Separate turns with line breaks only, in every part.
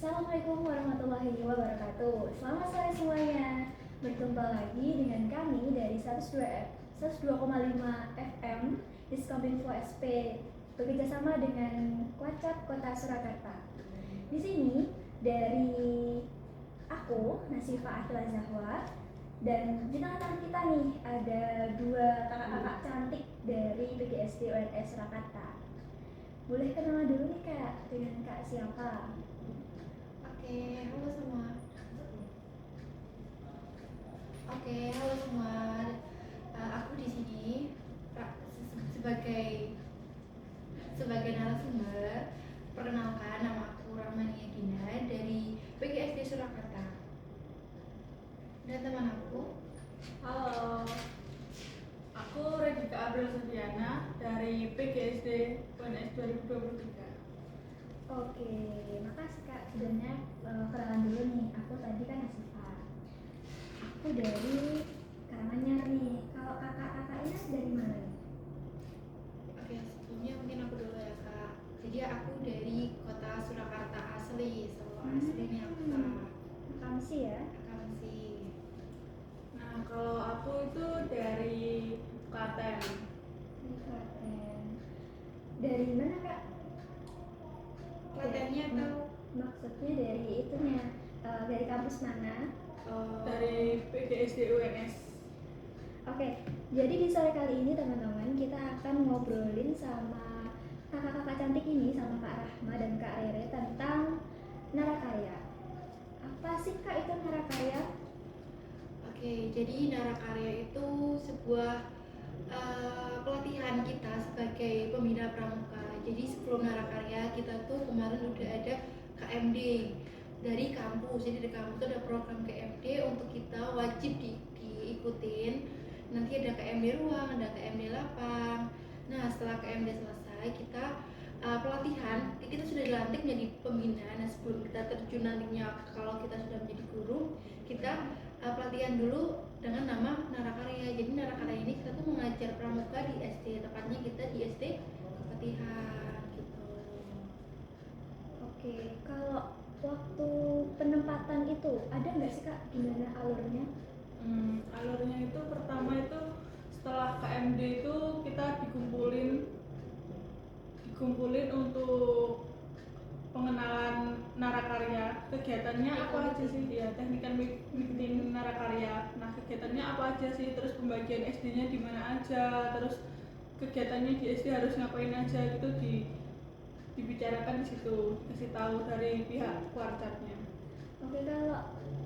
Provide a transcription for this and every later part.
Assalamualaikum warahmatullahi wabarakatuh. Selamat sore semuanya. Berjumpa lagi dengan kami dari 102,5 FM Diskominfo SP bekerjasama dengan Kuacap Kota Surakarta. Di sini dari aku Nasifa Akila Zahwa dan di tengah-tengah kita nih ada dua kakak-kakak cantik dari PGSD UNS Surakarta. Boleh kenalan dulu nih Kak, dengan Kak siapa?
Halo semua. Halo semua. Aku di sini sebagai narasumber. Perkenalkan, nama aku Rahmania Dina dari PGSD Surakarta. Dan teman aku.
Halo, aku Redika April Sufiana dari PGSD UNS 2023.
Oke, makasih Kak. Sebenarnya kenalan dulu nih. Aku tadi kan Asifa. Aku dari Karanganyar nih. Kalau kakak-kakaknya dari mana nih?
Sebelumnya mungkin aku dulu ya Kak. Jadi aku dari kota Surakarta asli, Solo aslinya aku Kak.
Akamsi ya?
Akamsi.
Nah, kalau aku itu dari Klaten.
Di Klaten. Dari mana Kak?
Klatennya tahu?
Maksudnya dari itunya, dari kampus mana?
Dari PGSD UNS.
Oke, jadi di sore kali ini teman-teman kita akan ngobrolin sama kakak-kakak cantik ini, sama Kak Rahma dan Kak Rere tentang narakarya. Apa sih Kak itu narakarya?
Jadi narakarya itu sebuah pelatihan kita sebagai pembina pramuka. Jadi sebelum narakarya kita tuh kemarin udah ada KMD dari kampus. Jadi di kampus tuh ada program KMD untuk kita wajib diikutin. Nanti ada KMD ruang, ada KMD lapang. Nah setelah KMD selesai kita pelatihan, kita sudah dilantik menjadi pembina. Nah sebelum kita terjun nantinya kalau kita sudah menjadi guru, kita pelatihan dulu dengan nama narakarya. Jadi narakarya ini kita tuh mengajar pramuka di SD, tepatnya kita di SD Kepatihan gitu.
Oke, kalau waktu penempatan itu ada nggak sih Kak, gimana alurnya?
Alurnya itu pertama itu setelah KMD itu kita dikumpulin untuk pengenalan narakarya. Kegiatannya apa aja sih? Ya, teknikan meeting narakarya. Nah, kegiatannya apa aja sih? Terus pembagian SD-nya di mana aja? Terus kegiatannya di SD harus ngapain aja gitu dibicarakan di situ, kasih tahu dari pihak Kuarcapnya.
Oke,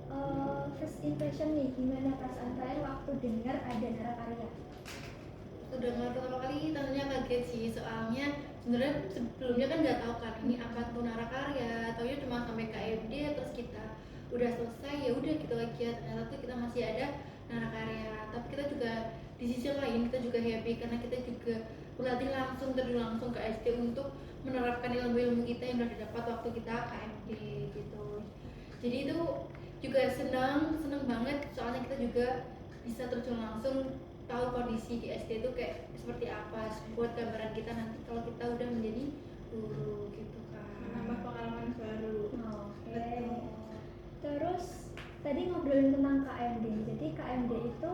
kalau first impression nih, gimana perasaan kalian waktu dengar ada narakarya?
Dengar pertama kali tentunya kaget sih, soalnya sebenarnya sebelumnya kan nggak tahu kan ini apa tuh narakarya, taunya cuma sampai KMD terus kita udah selesai ya udah gitu aja. Ternyata tuh kita masih ada narakarya, tapi kita juga di sisi lain kita juga happy karena kita juga berlatih langsung terjun langsung ke SD untuk menerapkan ilmu-ilmu kita yang udah didapat waktu kita KMD gitu. Jadi itu juga senang banget soalnya kita juga bisa terjun langsung tahu kondisi di SD itu kayak seperti apa, buat gambaran kita nanti kalau kita udah menjadi guru gitu kan.
Menambah pengalaman baru.
Oke. Terus tadi ngobrolin tentang KMD. Jadi KMD itu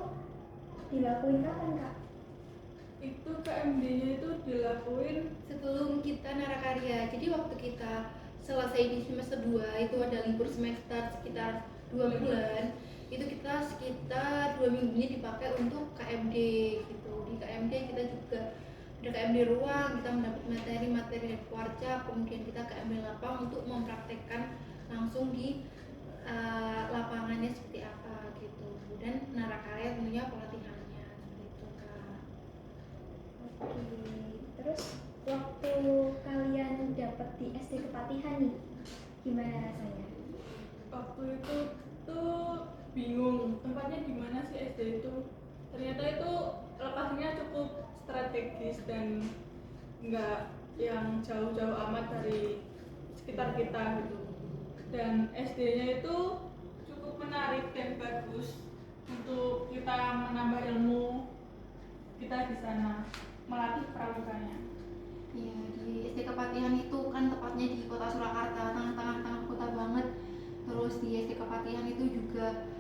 dilakuin kapan Kak?
Itu KMD-nya itu dilakuin
Sebelum kita narakarya. Jadi waktu kita selesai di semester 2 itu ada libur semester sekitar 2 bulan. Itu kita sekitar 2 minggu ini dipakai untuk KMD gitu. Di KMD kita juga ada KMD ruang, kita mendapat materi-materi dari Kuarcap, kemudian kita KMD lapang untuk mempraktekkan langsung di lapangannya seperti apa gitu. Dan narakarya tentunya pelatihannya gitu Kak.
Oke. Terus waktu kalian dapet di SD Kepatihan nih, gimana rasanya?
waktu itu tuh bingung tempatnya di mana sih SD itu. Ternyata itu lokasinya cukup strategis dan nggak yang jauh-jauh amat dari sekitar kita gitu. Dan SD-nya itu cukup menarik dan bagus untuk kita menambah ilmu kita di sana, melatih pramukanya.
Iya, di SD Kepatihan itu kan tepatnya di kota Surakarta, tengah kota banget. Terus di SD Kepatihan itu juga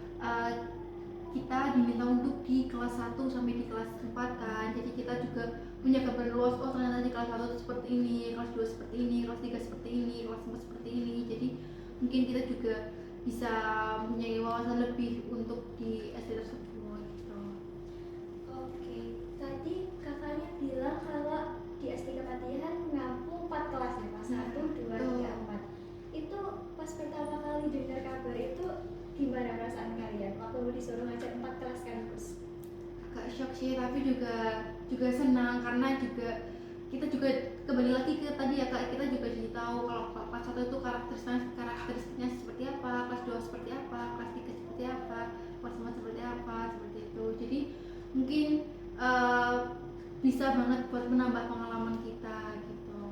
kita diminta untuk di kelas 1 sampai di kelas 4 kan. Jadi kita juga punya gambaran luas, oh ternyata di kelas 1 itu seperti ini, kelas 2 seperti ini, kelas 3 seperti ini, kelas 4 seperti ini. Jadi mungkin kita juga bisa mempunyai wawasan lebih untuk di SD tersebut gitu.
Oke, tadi kakaknya bilang kalau di SD Kepatihan ngampu 4 kelas ya, Pak? 1, 2, 3, 4. Itu pas pertama kali dengar kabar itu gimana perasaan kalian waktu disuruh ngajar 4 kelas sekaligus?
Agak shock sih, tapi juga senang karena juga kita juga kembali lagi ke tadi ya Kak, kita juga jadi tahu kalau kelas 1 itu karakteristiknya seperti apa, kelas 2 seperti apa, kelas 3 seperti apa, kelas 4 seperti apa, seperti itu. Jadi mungkin bisa banget buat menambah pengalaman kita gitu.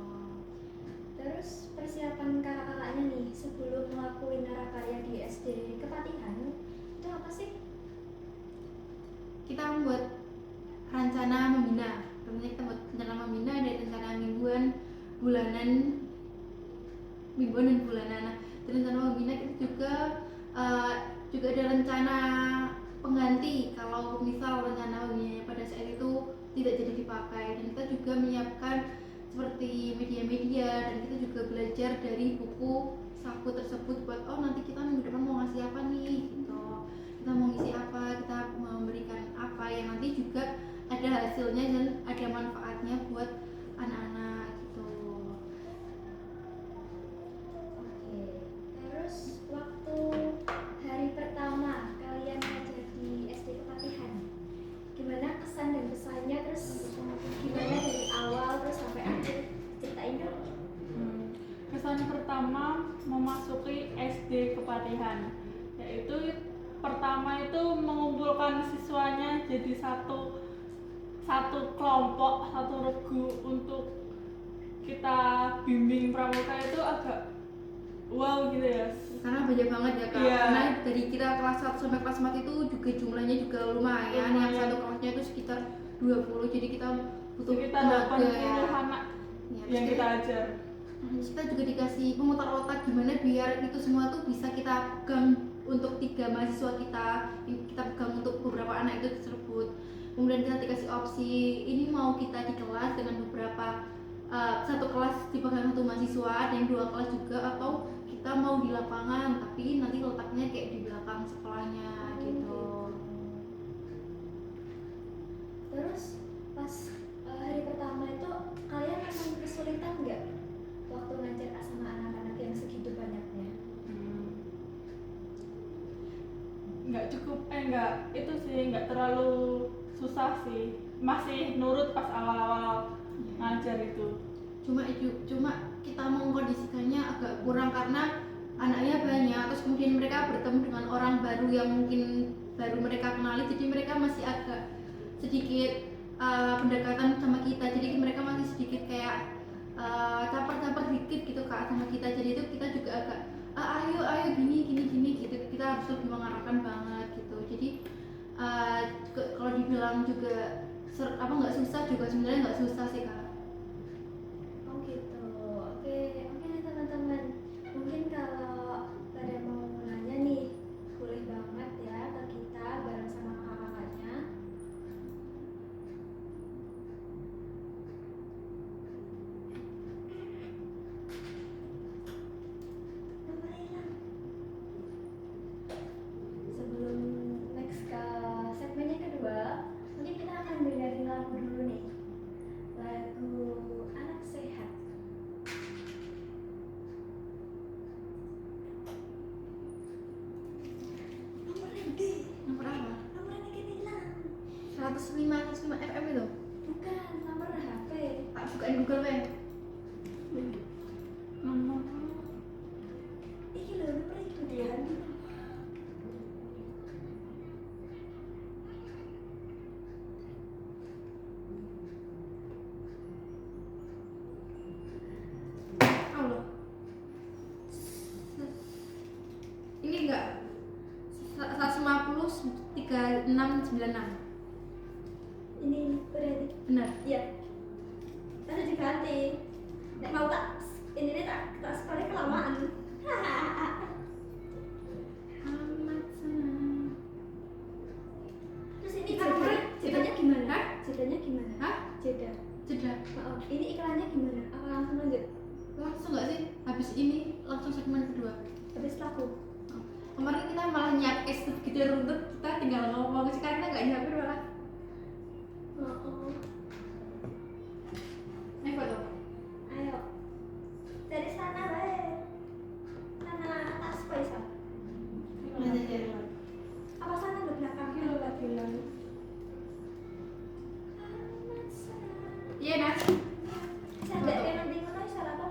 Terus persiapan kakak-kakaknya nih sebelum ngelakuin narakarya di SD Kepatihan itu apa sih?
Kita membuat rencana membina. Tentunya kita buat rencana membina, ada rencana mingguan, bulanan dan bulanan. Nah, di rencana membina kita juga ada rencana pengganti kalau misal rencana membina pada saat itu tidak jadi dipakai, dan kita juga menyiapkan seperti media-media, dan kita juga belajar dari buku saku tersebut buat oh nanti kita minggu depan mau ngasih apa nih gitu, kita mau ngisi apa, kita mau memberikan apa yang nanti juga ada hasilnya dan ada manfaatnya buat anak-anak gitu.
Oke, terus waktu hari pertama kalian ngajar di SD Kepatihan gimana kesan dan pesannya, terus gimana dari awal terus sampai akhir, ceritain dong.
Kesan pertama memasuki SD Kepatihan, yaitu pertama itu mengumpulkan siswanya jadi satu kelompok, satu regu untuk kita bimbing pramuka itu agak wow gitu ya.
Karena banyak banget ya Kak,
Iya.
karena dari kita kelas 1 sampai kelas 4 itu juga jumlahnya juga lumayan. Yang satu kelasnya itu sekitar 20, jadi kita butuh
Sekitar
tenaga
80 anak
ya,
yang kita ajar.
terus kita juga dikasih pemutar otak gimana biar itu semua tuh bisa kita pegang untuk 3 mahasiswa kita pegang untuk beberapa anak itu tersebut. Kemudian kita dikasih opsi, ini mau kita di kelas dengan beberapa satu kelas dipegang satu mahasiswa dan 2 kelas juga, atau kita mau di lapangan tapi nanti letaknya kayak di belakang sekolahnya gitu.
Terus pas hari pertama itu kalian memang kesulitan nggak waktu ngajar sama anak-anak yang segitu banyaknya?
Nggak terlalu susah sih, masih nurut pas awal-awal ngajar itu.
Cuma kita mengkondisikannya agak kurang karena anaknya banyak, terus kemudian mereka bertemu dengan orang baru yang mungkin baru mereka kenali, jadi mereka masih agak sedikit pendekatan sama kita, jadi mereka masih sedikit kayak caper-caper dikit gitu Kak sama kita. Jadi itu kita juga agak ayo gini gitu, kita harus lebih mengarahkan banget gitu. Jadi kalau dibilang juga nggak susah juga, sebenarnya nggak susah sih Kak.
Oh gitu. Oke nih teman-teman, mungkin kalau pada mau nanya nih boleh banget ya ke kita bareng sama kakak-kakaknya. Sebelum next ke segmen yang kedua, mungkin kita akan dengerin lagu dulu nih, lagu Anak Sehat.
Nomor apa?
Nomornya kita hilang.
105 FM itu?
Bukan, nomor HP.
Tak bukain Google Pay.
Nomor
Iki lho, nomor itu dia.
Allah. Ini enggak 150 3696.
Ini berarti
Benar.
iya. Harus diganti. jedanya gimana?
Hah?
Jeda.
Jeda.
Oh, ini iklannya gimana? Apa langsung lanjut?
Langsung nggak sih? Habis ini langsung segmen kedua.
Habis lagu.
Kemarin kita malah nyiapin gitu runtut, kita tinggal ngomong, sekarang kita nggak nyiapin malah.
Oh.
Naik foto.
Ayo. Dari sana, weh. Sana atas Faisal.
Mana aja.
Apa sana di belakang?
Kilo tak bilang.
Iya Nas.
Sadar yang nanti mana salah apa?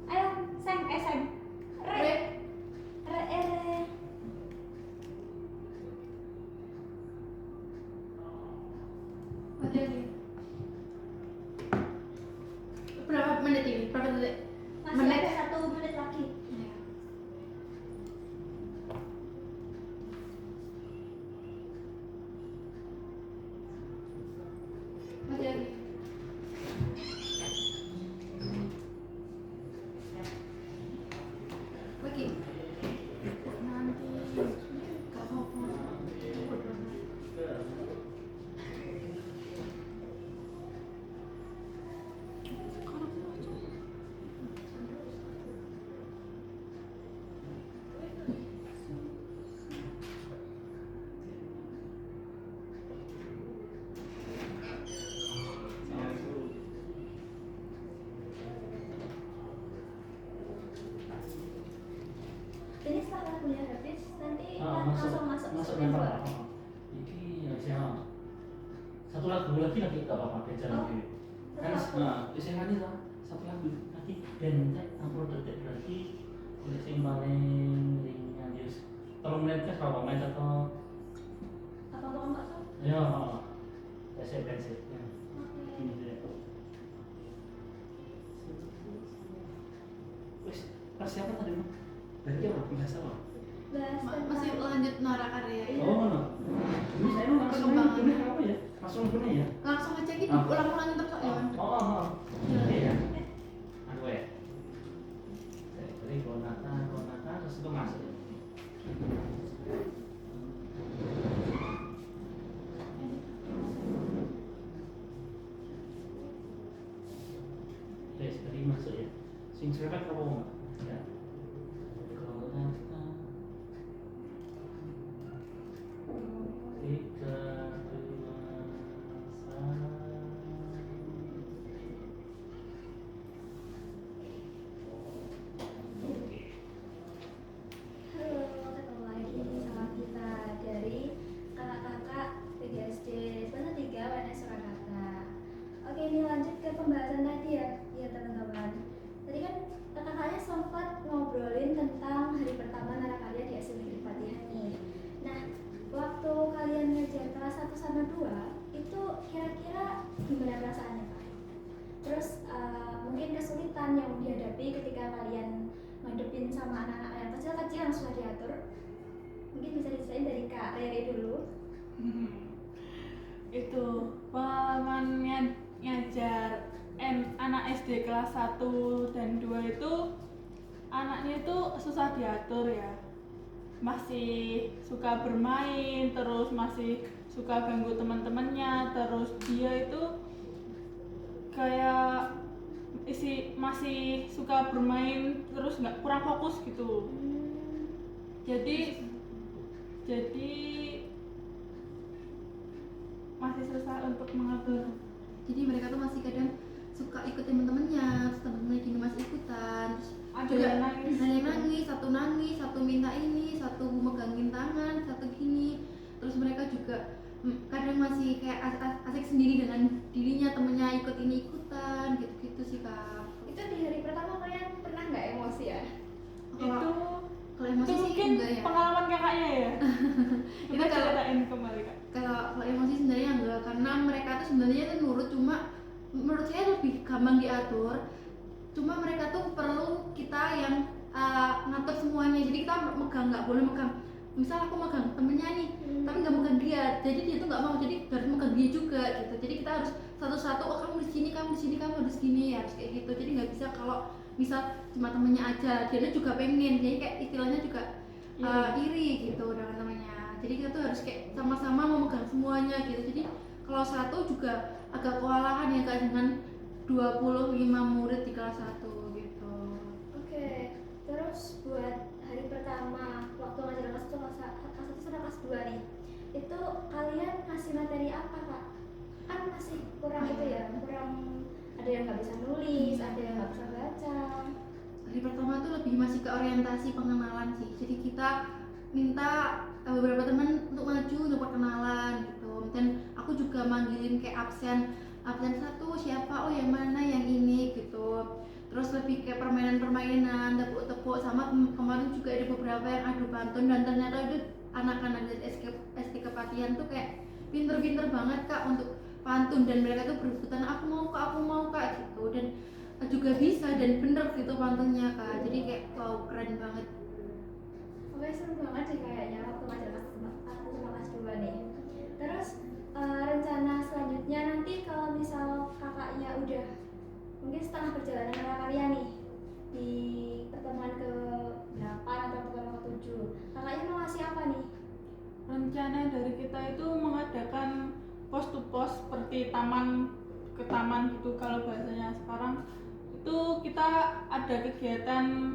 Ayo, sang, sang. Re. Re.
Hati-hati. Berapa menit ini? Berapa detik?
Masih
Menit.
ada 1 menit lagi.
Ya. Hati-hati. Oke. Nanti gak apa-apa.
Ini setelah lagunya habis, nanti
masuk
langsung masuk
masuk
segmen
yang
dua.
pertama. Ini ya satu lagu lagi nggak apa-apa beda
Oh,
lagi. Kan
satu lagu.
bisa kan itu satu lagu lagi dan nanti 60 detik berarti untuk yang paling ringan ya. Tolong menit kan berapa menit atau
Apa kamu nggak tahu?
ya basic ya.
Oke.
Gitu ya. Wes pas siapa tadi Bang? Berarti apa bahasa apa?
Bahas
Masih
tentang
lanjut Nara Karya ya?
Oh mana? Ini saya mau langsung
Perkembangan.
guna apa ya? Langsung guna ya?
Langsung aja gitu,
Ah.
ulang-ulangin terus kok ya.
Oh. Oke ya. Aku ya. Jadi konata terus itu masuk. Oke, tadi masuk ya. Sing cerewet apa enggak? Ya. Konata. Tiga, dua, satu. Oke.
Halo, ketemu lagi sama kita dari kakak-kakak PGSD Semester 3 UNS Surakarta. Oke, ini lanjut ke pembahasan tadi ya teman-teman. Tadi kan kakak-kakaknya sempat ngobrolin tentang hari pertama Narakarya di SMP Negeri Fatihani. Nah, waktu kalian ngejar kelas 1 sama 2, itu kira-kira gimana perasaannya, Pak? Terus mungkin kesulitan yang dihadapi ketika kalian ngadepin sama anak-anak yang kecil-kecil yang sudah diatur. Mungkin bisa diceritain dari Kak Rere dulu.
Itu pengalaman ngajar anak SD kelas 1 dan 2 itu anaknya itu susah diatur ya, masih suka bermain, terus masih suka ganggu teman-temannya, terus dia itu kayak masih suka bermain terus nggak kurang fokus gitu. Jadi masih susah untuk mengatur.
Jadi mereka tuh masih kadang suka ikut temen-temennya, terus temen-temennya gini masih ikutan, terus
Ada
juga
yang nangis.
ada yang nangis, satu minta ini, satu megangin tangan, satu gini. Terus mereka juga kadang masih kayak asik sendiri dengan dirinya, temennya ikut ini ikutan, gitu-gitu sih Kak.
Itu di hari pertama kalian pernah nggak emosi ya?
Kalau emosi
Itu
sih
mungkin
enggak ya.
pengalaman kakaknya ya. Kita
Itu kalau-
ceritain kembali Kak.
Kalau emosi sebenarnya enggak, karena mereka tuh sebenarnya tuh nurut, cuma menurut saya lebih gampang diatur. Cuma mereka tuh perlu kita yang ngatur semuanya. Jadi kita nggak boleh megang. Misal aku megang temennya nih, tapi nggak megang dia. Jadi dia tuh nggak mau. Jadi harus megang dia juga gitu. Jadi kita harus satu-satu. Oh kamu di sini, kamu harus gini, harus kayak gitu. Jadi nggak bisa kalau misal cuma temennya aja. Dia juga pengen. Jadi kayak istilahnya juga iri gitu dengan temennya. Jadi kita tuh harus kayak sama-sama memegang semuanya gitu. Jadi kalau satu juga agak kewalahan ya Kak dengan 25 murid di kelas 1 gitu.
Oke, terus buat hari pertama waktu ngajar kelas 1 sampai kelas 2 nih, itu kalian ngasih materi apa Kak? Kan masih kurang itu ya, kurang, ada yang nggak bisa nulis, ada yang nggak bisa baca.
Hari pertama tuh lebih masih ke orientasi pengenalan sih. Jadi kita minta beberapa teman untuk maju untuk perkenalan gitu. Dan aku juga manggilin kayak absen satu siapa, oh yang mana, yang ini gitu. Terus lebih kayak permainan-permainan, tepuk-tepuk, sama kemarin juga ada beberapa yang adu pantun, dan ternyata itu anak-anak dari SD Kepatihan tuh kayak pinter-pinter banget Kak untuk pantun, dan mereka tuh berebutan aku mau Kak gitu, dan juga bisa dan bener gitu pantunnya Kak. Jadi kayak wow, keren banget.
Oke, seru banget sih kayaknya waktu ngajar kelas 1 sama kelas 2 nih. Terus rencana selanjutnya nanti kalau misal kakaknya udah mungkin setengah perjalanan prakarya nih di pertemuan ke-8 atau pertemuan ke-7, kakaknya mau ngasih apa nih?
Rencana dari kita itu mengadakan pos to pos seperti taman ke taman gitu kalau bahasanya sekarang. Itu kita ada kegiatan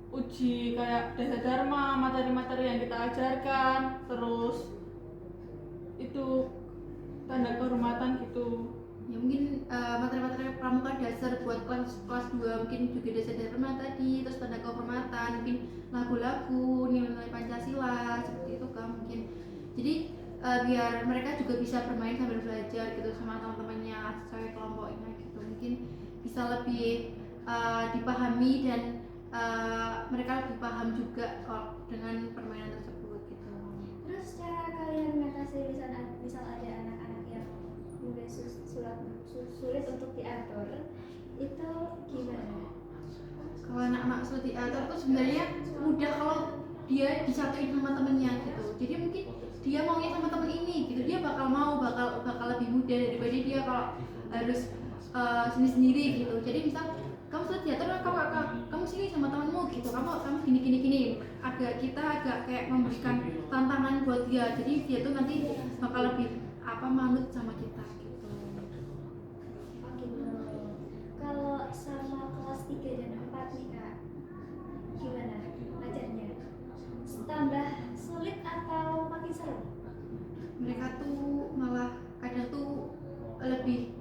uji kayak dasar dharma, materi-materi yang kita ajarkan, terus itu tanda kehormatan gitu.
Ya mungkin materi-materi pramuka dasar buat kelas 2 mungkin juga dasar dharma tadi, terus tanda kehormatan, mungkin lagu-lagu, nilai-nilai Pancasila seperti itu Kak mungkin. Jadi biar mereka juga bisa bermain sambil belajar gitu sama teman-temannya sesuai kelompoknya gitu. Mungkin bisa lebih dipahami dan mereka lebih paham juga dengan permainan tersebut gitu.
Terus cara kalian mengatasi misal ada anak-anak yang mungkin sulit untuk diatur, itu gimana?
Kalau anak-anak sulit diatur tuh sebenarnya mudah kalau dia disatuin sama temennya gitu. Jadi mungkin dia maunya sama temen ini gitu, dia bakal lebih mudah daripada dia kalau harus sendiri gitu. Jadi misal kamu sulit diatur, kamu sini sama temanmu gitu, kamu gini. Kita agak kayak memberikan tantangan buat dia. Jadi dia tuh nanti bakal lebih manut sama kita gitu.
Oh gitu. Kalau sama kelas 3 dan 4 nih Kak, gimana ngajarnya? Tambah sulit atau makin seru?
Mereka tuh malah kadang tuh lebih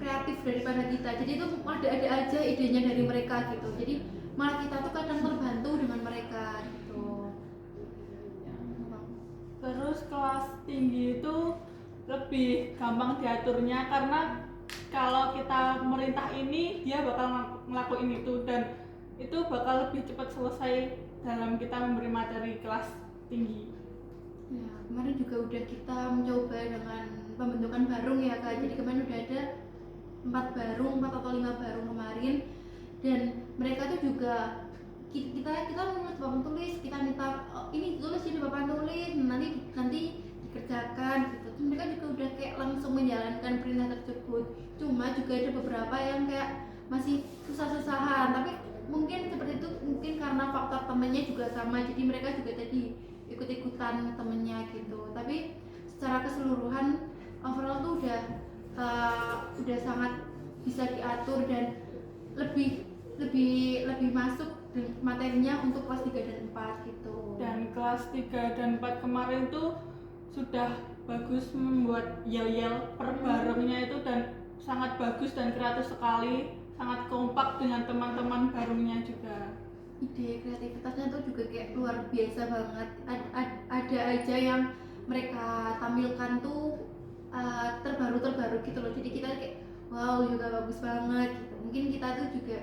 kreatif daripada kita. Jadi itu ada aja idenya dari mereka gitu. Jadi malah kita tuh kadang terbantu dengan mereka gitu.
Terus kelas tinggi itu lebih gampang diaturnya karena kalau kita merintah ini dia bakal ngelakuin itu, dan itu bakal lebih cepat selesai dalam kita memberi materi kelas tinggi.
Ya, kemarin juga udah kita mencoba dengan pembentukan barung ya Kak. Jadi kemarin udah ada 4 atau 5 barung kemarin, dan mereka tuh juga kita menulis papan tulis, kita minta ini tulis di papan tulis, nanti dikerjakan gitu. Terus mereka juga udah kayak langsung menjalankan perintah tersebut. Cuma juga ada beberapa yang kayak masih susah-susahan, tapi mungkin seperti itu mungkin karena faktor temennya juga sama, jadi mereka juga tadi ikut-ikutan temennya gitu. Tapi secara keseluruhan overall tuh udah sangat bisa diatur dan lebih masuk materinya untuk kelas 3 dan 4 gitu.
Dan kelas 3 dan 4 kemarin tuh sudah bagus membuat yel-yel per barengnya itu, dan sangat bagus dan kreatif sekali, sangat kompak dengan teman-teman barengnya juga.
Ide kreativitasnya tuh juga kayak luar biasa banget. Ada aja yang mereka tampilkan tuh terbaru gitu loh. Jadi kita kayak wow, juga bagus banget gitu. Mungkin kita tuh juga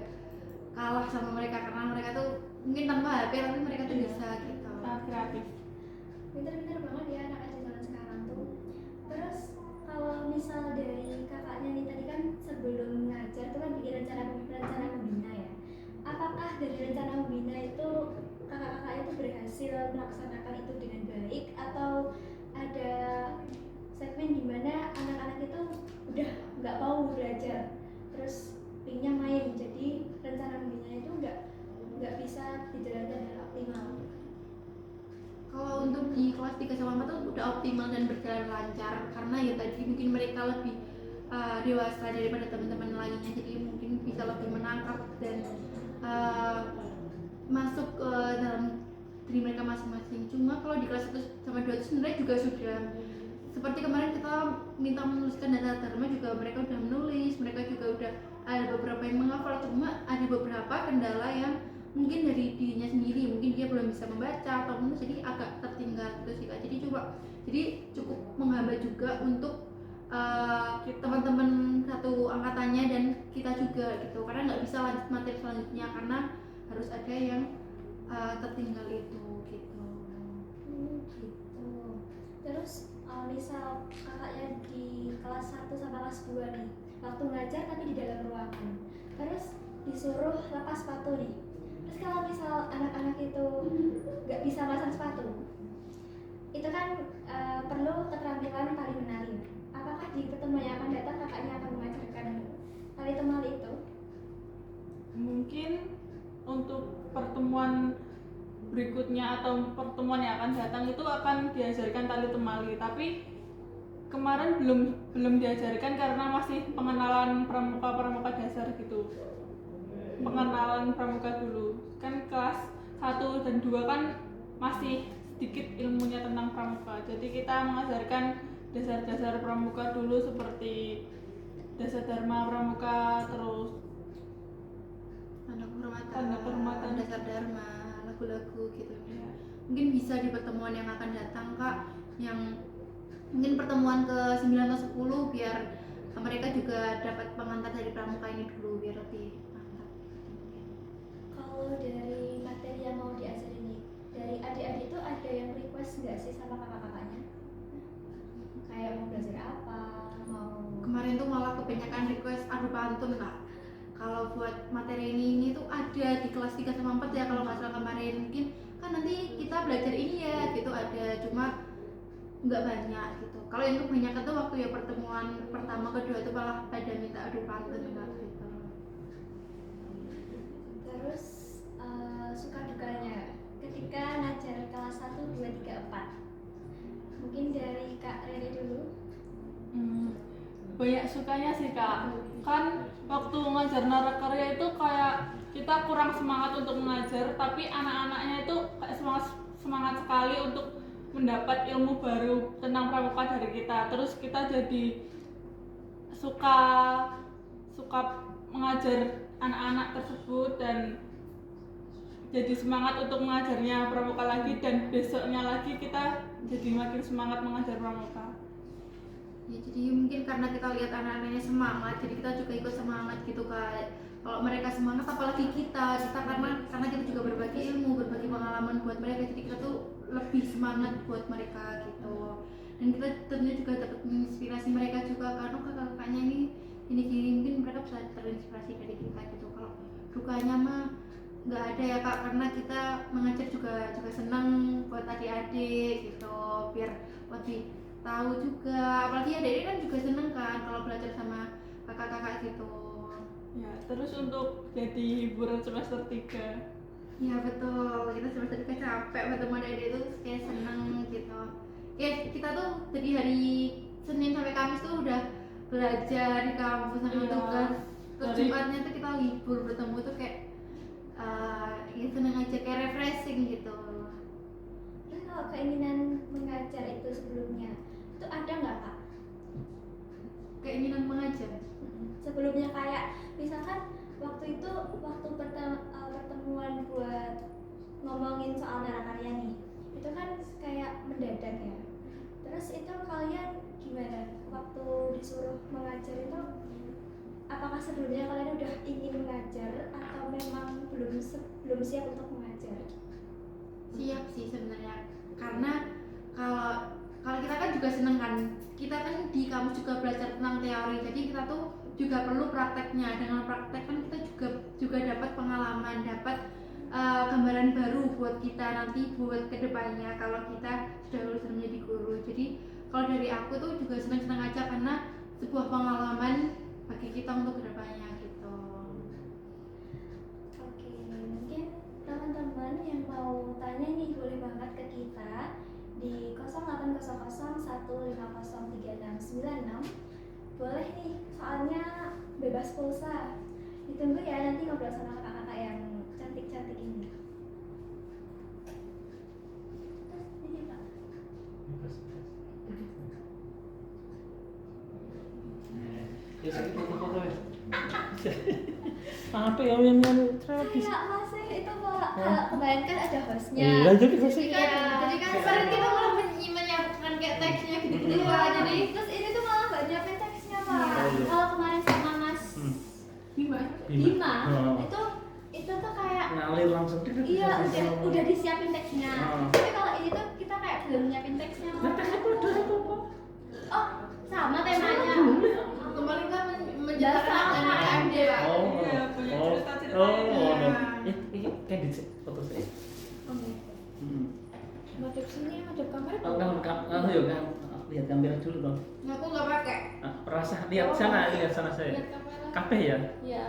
kalah sama mereka karena mereka tuh mungkin tanpa HP tapi mereka tuh bisa gitu.
Sangat kreatif.
Pinter-pinter banget ya anak SD zaman sekarang tuh. Terus kalau misal dari kakaknya nih, tadi kan sebelum ngajar tuh kan bikin rencana pembina ya. Apakah dari rencana pembina itu kakak-kakaknya tuh berhasil melaksanakan itu dengan baik, atau ada segmen dimana anak-anak itu udah nggak mau belajar, terus pinginnya main, jadi rencana pembina itu nggak bisa dijalankan dengan optimal?
Kalau untuk di kelas 3 3 sama 4 tuh udah optimal dan berjalan lancar, karena ya tadi mungkin mereka lebih dewasa daripada teman-teman lainnya, jadi mungkin bisa lebih menangkap dan masuk ke dalam diri mereka masing-masing. Cuma kalau di kelas 1 sama 2 itu sebenarnya juga sudah seperti kemarin kita minta menuliskan data dharma, juga mereka udah menulis, mereka juga udah ada beberapa yang menghafal, cuma ada beberapa kendala yang mungkin dari dirinya sendiri, mungkin dia belum bisa membaca atau mungkin jadi agak tertinggal gitu sih Kak. Jadi cukup menghambat juga untuk teman-teman satu angkatannya dan kita juga gitu, karena nggak bisa lanjut materi selanjutnya karena harus ada yang tertinggal itu gitu.
Gitu. Terus misal kakaknya di kelas 1 sampai kelas 2 nih, waktu ngajar tapi di dalam ruangan, terus disuruh lepas sepatu nih. Terus kalau misal anak-anak itu nggak bisa pasang sepatu, itu kan perlu keterampilan tali menali. Apakah di pertemuan yang akan datang kakaknya akan mengajarkan tali temali itu?
Mungkin untuk pertemuan berikutnya atau pertemuan yang akan datang itu akan diajarkan tali temali, tapi kemarin belum diajarkan karena masih pengenalan pramuka dasar gitu, pengenalan pramuka dulu. Kan kelas 1 dan 2 kan masih sedikit ilmunya tentang pramuka, jadi kita mengajarkan dasar-dasar pramuka dulu seperti dasar dharma pramuka, terus
tanda kehormatan, dasar dharma, lagu-lagu gitu ya. Mungkin bisa di pertemuan yang akan datang Kak, yang mungkin pertemuan ke 9 atau 10, biar mereka juga dapat pengantar dari pramuka ini dulu biar lebih mantap.
Kalau dari materi yang mau diajarin nih, dari adik-adik itu ada yang request nggak sih sama kakak-kakaknya? Kayak mau belajar apa, mau...
Kemarin tuh malah kebanyakan request adu pantun Kak. Kalau buat materi ini tuh ada di kelas 3 sama 4 ya kalau nggak salah kemarin. Mungkin kan nanti kita belajar ini ya gitu, ada, cuma nggak banyak gitu. Kalau yang kebanyakan tuh waktu ya pertemuan pertama kedua itu malah pada minta adu pantun Kak gitu.
Terus suka dukanya ketika ngajar kelas 1, 2, 3, 4. Mungkin dari Kak Rere dulu.
banyak sukanya sih Kak. Kan waktu ngajar narakarya itu kayak kita kurang semangat untuk mengajar, tapi anak-anaknya itu kayak semangat sekali untuk mendapat ilmu baru tentang pramuka dari kita. Terus kita jadi suka mengajar anak-anak tersebut dan jadi semangat untuk mengajarnya pramuka lagi, dan besoknya lagi kita jadi makin semangat mengajar pramuka.
Ya, jadi mungkin karena kita lihat anak-anaknya semangat, jadi kita juga ikut semangat gitu Kak. Kalau mereka semangat, apalagi kita karena kita juga berbagi ilmu, berbagi pengalaman buat mereka, jadi kita tuh lebih semangat buat mereka gitu. Dan kita tentunya juga dapat menginspirasi mereka juga, karena kakak-kakaknya ini gini-gini, mungkin mereka bisa terinspirasi dari kita gitu. Kalau dukanya mah nggak ada ya Kak, karena kita mengajar juga senang buat adik-adik gitu, biar lebih tahu juga, apalagi adik-adik kan juga seneng kan kalau belajar sama kakak-kakak gitu.
Ya, terus untuk jadi hiburan semester 3.
Ya betul, kita semester 3 capek bertemu adik-adik itu kayak seneng gitu. Kayak kita tuh dari hari Senin sampai Kamis tuh udah belajar di kampus sama tugas, terus Jumatnya tuh kita libur, bertemu tuh kayak ya seneng aja, kayak refreshing gitu.
Terus kalau keinginan mengajar itu sebelumnya, itu ada nggak Kak?
Keinginan mengajar?
Sebelumnya kayak misalkan waktu pertemuan buat ngomongin soal narakarya nih, itu kan kayak mendadak ya. Terus itu kalian gimana waktu disuruh mengajar itu? Apakah sebelumnya kalian udah ingin mengajar atau memang belum siap untuk mengajar?
Siap sih sebenarnya, karena kalau kita kan juga seneng kan, kita kan di kampus juga belajar tentang teori, jadi kita tuh juga perlu prakteknya. Dengan praktek kan kita juga dapat pengalaman, dapat gambaran baru buat kita nanti buat kedepannya kalau kita sudah lulus dan menjadi guru. Jadi kalau dari aku tuh juga senang-senang aja, karena sebuah pengalaman bagi kita untuk kedepannya gitu.
Oke, mungkin teman-teman yang mau tanya nih boleh banget ke kita di 0800150366. Boleh nih, soalnya bebas pulsa. Ditunggu ya nanti ngobrol sama kakak-kakak yang cantik-cantik ini. Terus ini Pak.
Ya saya foto-foto ya. Apa yang terapis?
Kayak masih itu Pak, kalau kemarin kan ada hostnya.
Iya, jadi hostnya.
Jadi kan kemarin kita malah menyiapkan kayak teksnya gitu-gitu
Iya,
Pak. Jadi
terus ini tuh malah gak nyiapin teksnya Pak.
Iya.
Kalau kemarin sama Mas
Bima.
Bima,
Oh.
itu tuh kayak
Ngalir langsung.
iya udah disiapin teksnya.
Oh.
Tapi kalau ini tuh kita kayak belum nyiapin teksnya.
Nah, teksnya bodoh apa?
Oh, sama temanya.
kemarin kan menjelaskan tema KMD Pak.
Oh,
Iya, punya
oh,
cerita-cerita
oh,
itu.
oh, ini kayak di foto saya.
Motif sini ada kamera.
Yuk kan, lihat kamera dulu dong.
Aku nggak pakai.
Rasa lihat sana saya.
Lihat kamera.
Kabeh ya.
Iya.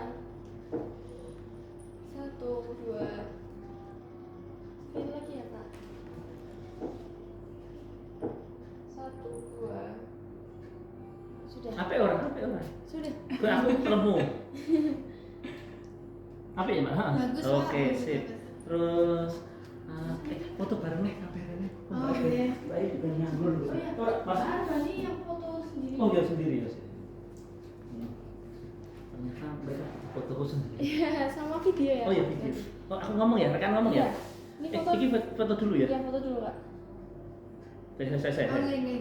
1, 2. Spin lagi ya Kak. 1, 2. Sudah.
Apa orang?
Sudah.
Aku lemu. Apa ya, Mbak? Ha?
Bagus, Pak.
Oke,
Bagus,
sip.
bagus.
Terus foto bareng nih kameranya.
Oh, iya.
Baik juga nyambung.
Oh, iya.
Mas.
Ada nih yang foto sendiri.
Oh, ya sendiri ya. Ternyata mereka fotoku sendiri.
Iya, sama video ya.
Oh ya video. Oh, aku ngomong ya, rekan ngomong ya.
Ini foto.
Ini foto dulu ya.
Iya, foto dulu Kak.
Saya.
Oh, ini.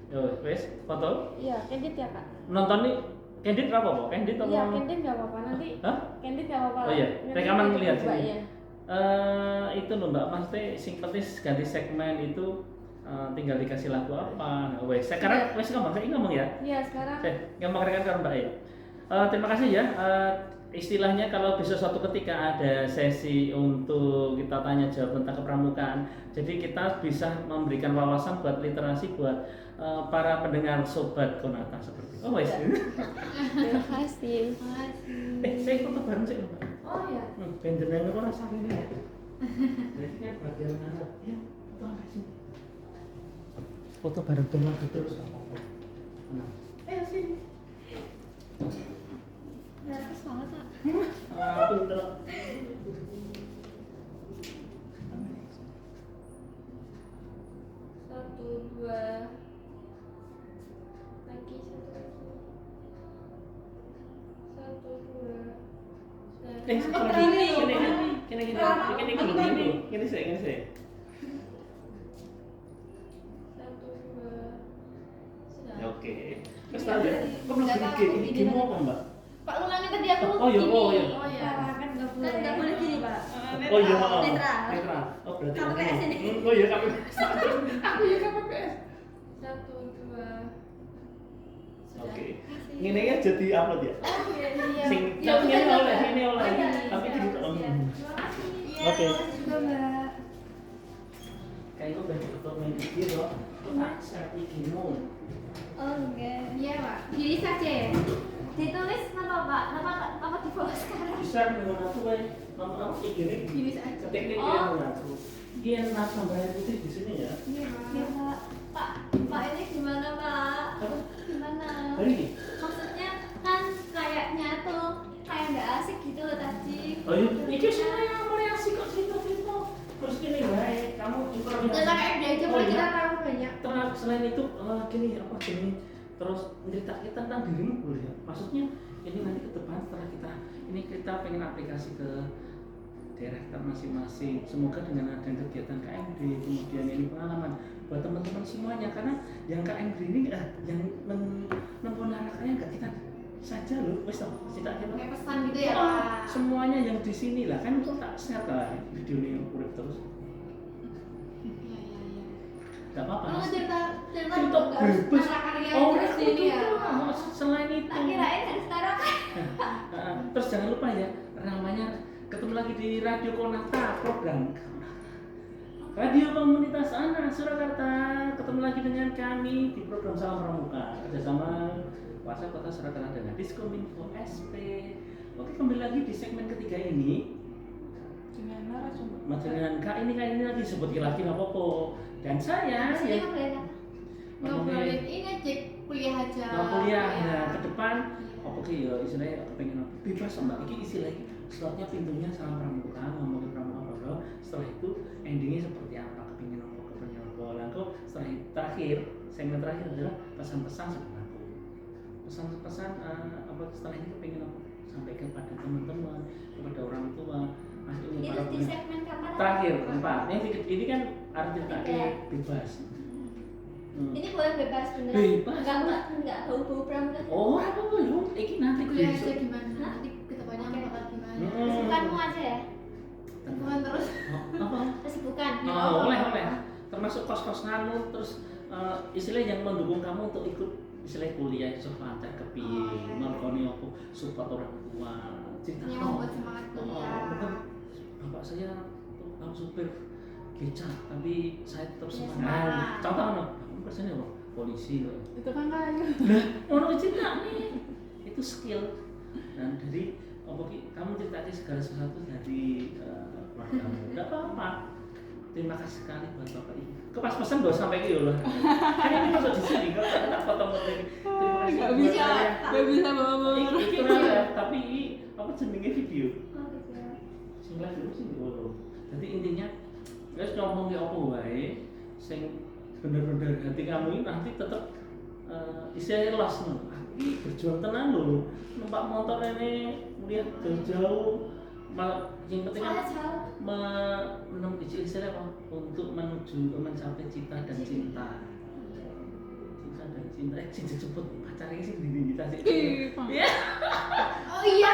Yo, wes foto.
Iya, candid ya Kak.
Nonton nih candid apa kok? Candid apa?
Iya, candid nggak apa-apa nanti.
Hah?
Candid nggak apa-apa.
Oh iya,
Nanti
rekaman
kita
lihat
coba,
sini.
ya.
Itu loh Mbak, maksudnya simpatis ganti segmen itu tinggal dikasih lagu apa. Nah, wes, sekarang wes ngomong ya.
Iya, sekarang.
Saya ngomong rekan Mbak ya. Terima kasih ya. Istilahnya kalau bisa suatu ketika ada sesi untuk kita tanya jawab tentang kepramukaan, jadi kita bisa memberikan wawasan buat literasi buat para pendengar sobat Konata seperti itu. Oh wes.
Terima kasih.
Saya foto bareng sih Mbak.
Oh ya.
Bendernya kok rasa ini ya. Berarti kan bagian mana? Ya, foto apa sih? Foto bareng teman terus apa? Nah.
Sini.
Nervous banget Pak.
Pinter.
Satu, dua. Lagi satu lagi. 1, 2.
Gini saya.
1, 2. Sudah.
Ya, oke. Terus tahu ya, kok belum gini mau apa Mbak?
Pak ulangi tadi aku.
Oh, iya,
gini.
oh, iya.
Oh ya, kan nggak boleh.
Kan nggak boleh gini Pak.
Oh iya,
Netral.
Oh berarti
KPPS ini.
Oh iya KPPS. Aku ya KPPS.
1, 2. Sudah.
Oke.
Kasih.
Ini ya jadi upload ya.
Iya.
Sing
Ya,
tapi ini
betul,
oleh
betul.
ini oleh.
Oh, iya.
Tapi
Iya.
gitu.
Iya. Terima kasih. Iya,
Oke.
terima kasih juga Mbak.
Kayak itu udah foto main video loh. Tak share IG-mu.
Oh enggak.
Iya Pak. Diri saja ya.
Ditulis nama Pak, nama di bawah sekarang.
Bisa dengan aku baik. Nama aku IG-nya
Diri saja.
ketik nih
Oh.
dengan aku. Dia nasa bayar putih di sini ya.
Iya
Ya
Pak.
Pak. Pak ini gimana Pak?
Apa?
Gimana?
Hari ini.
Maksudnya kan kayaknya tuh kayak nggak asik gitu loh tadi.
Oh iya, iki semua yang mulai asik kok cerita-cerita. Terus gini baik, kamu informasi.
Tentang KMD aja
Oh,
boleh
iya.
kita tahu banyak.
Terus selain itu gini apa gini terus cerita kita tentang dirimu boleh ya? Maksudnya ini nanti ke depan setelah kita pengen aplikasi ke daerah kita masing-masing. Semoga dengan adanya kegiatan KMD kemudian ini pengalaman buat teman-teman semuanya karena yang KMD ini yang menempuh narakannya enggak kita saja loh, wes tau cerita kita.
Kayak pesan gitu ya
Oh,
Pak.
semuanya yang di sini lah kan kok tak share kan video ini urip terus.
Iya.
Enggak apa-apa.
Kalau cerita
Cerita
harus
bebas.
karya
Oh,
di sini ya.
selain itu.
Tak kirain harus taruh kan?
Terus jangan lupa ya, namanya ketemu lagi di Radio Konata program Radio Komunitas Anak Surakarta. Ketemu lagi dengan kami di program Salam Pramuka kerjasama Kuasa Kota Surakarta dengan Diskominfo SP. Oke, kembali lagi di segmen ketiga ini.
dengan narasumber.
dengan kak ini lagi sebutin lagi nggak apa-apa. Dan saya
Di sini
ya
ngobrolin apa?
Ngobrolin ini aja kuliah aja.
mau kuliah ya ke depan apa ki ya istilahnya pengen apa bebas mbak iki istilahnya slotnya pintunya sama pramuka ngomongin pramuka dulu setelah itu endingnya seperti apa kepingin apa lah kok setelah itu terakhir segmen terakhir adalah pesan-pesan sebenarnya pesan-pesan apa setelah itu pengen apa sampaikan pada teman-teman kepada orang tua masih
Itu
para
di segmen kapan?
terakhir keempat ini kan arti terakhir bebas.
Ini boleh bebas bener.
Bebas.
Enggak bau-bau pramuka.
Oh, apa belum? Iki nanti
Kuliah aja
besok.
gimana? Nanti kedepannya
Oke.
bakal gimana?
Kesibukanmu aja ya.
Temuan terus.
Apa?
Kesibukan.
Oh, oleh. Termasuk kos-kosanmu terus istilah yang mendukung kamu untuk ikut istilah kuliah iso lancar kepiye, ngelakoni apa support orang tua. Cerita
Yang
dong.
membuat semangat kuliah.
Mungkin bapak saya tuh supir beca, tapi saya tetap
Ya,
semangat.
semangat.
Contoh no, kamu kerjanya apa? Polisi loh.
Itu kan kayu.
Nah, orang cinta nih itu skill dan dari kamu ceritakan segala sesuatu dari keluargamu tidak apa-apa. Terima kasih sekali buat bapak ini kepas-pasan gak sampai gitu loh kan ini masuk di sini kok tak potong-potong ini. Terima kasih
Nggak
buat
bisa,
kalian.
nggak bisa bawa.
Iki ora ya, tapi ini apa jenenge video
Oh, gitu ya.
sing live dulu sing dulu jadi intinya guys ngomong apa wae sing bener-bener hati kamu ini nanti tetap istilahnya los no. Ini berjuang tenan lho numpak motor ini melihat jauh-jauh yang penting kan
Soalnya jauh.
menemukan istilah apa untuk menuju mencapai cita dan cinta sing disebut pacarnya sing diri kita sih ya
Oh iya,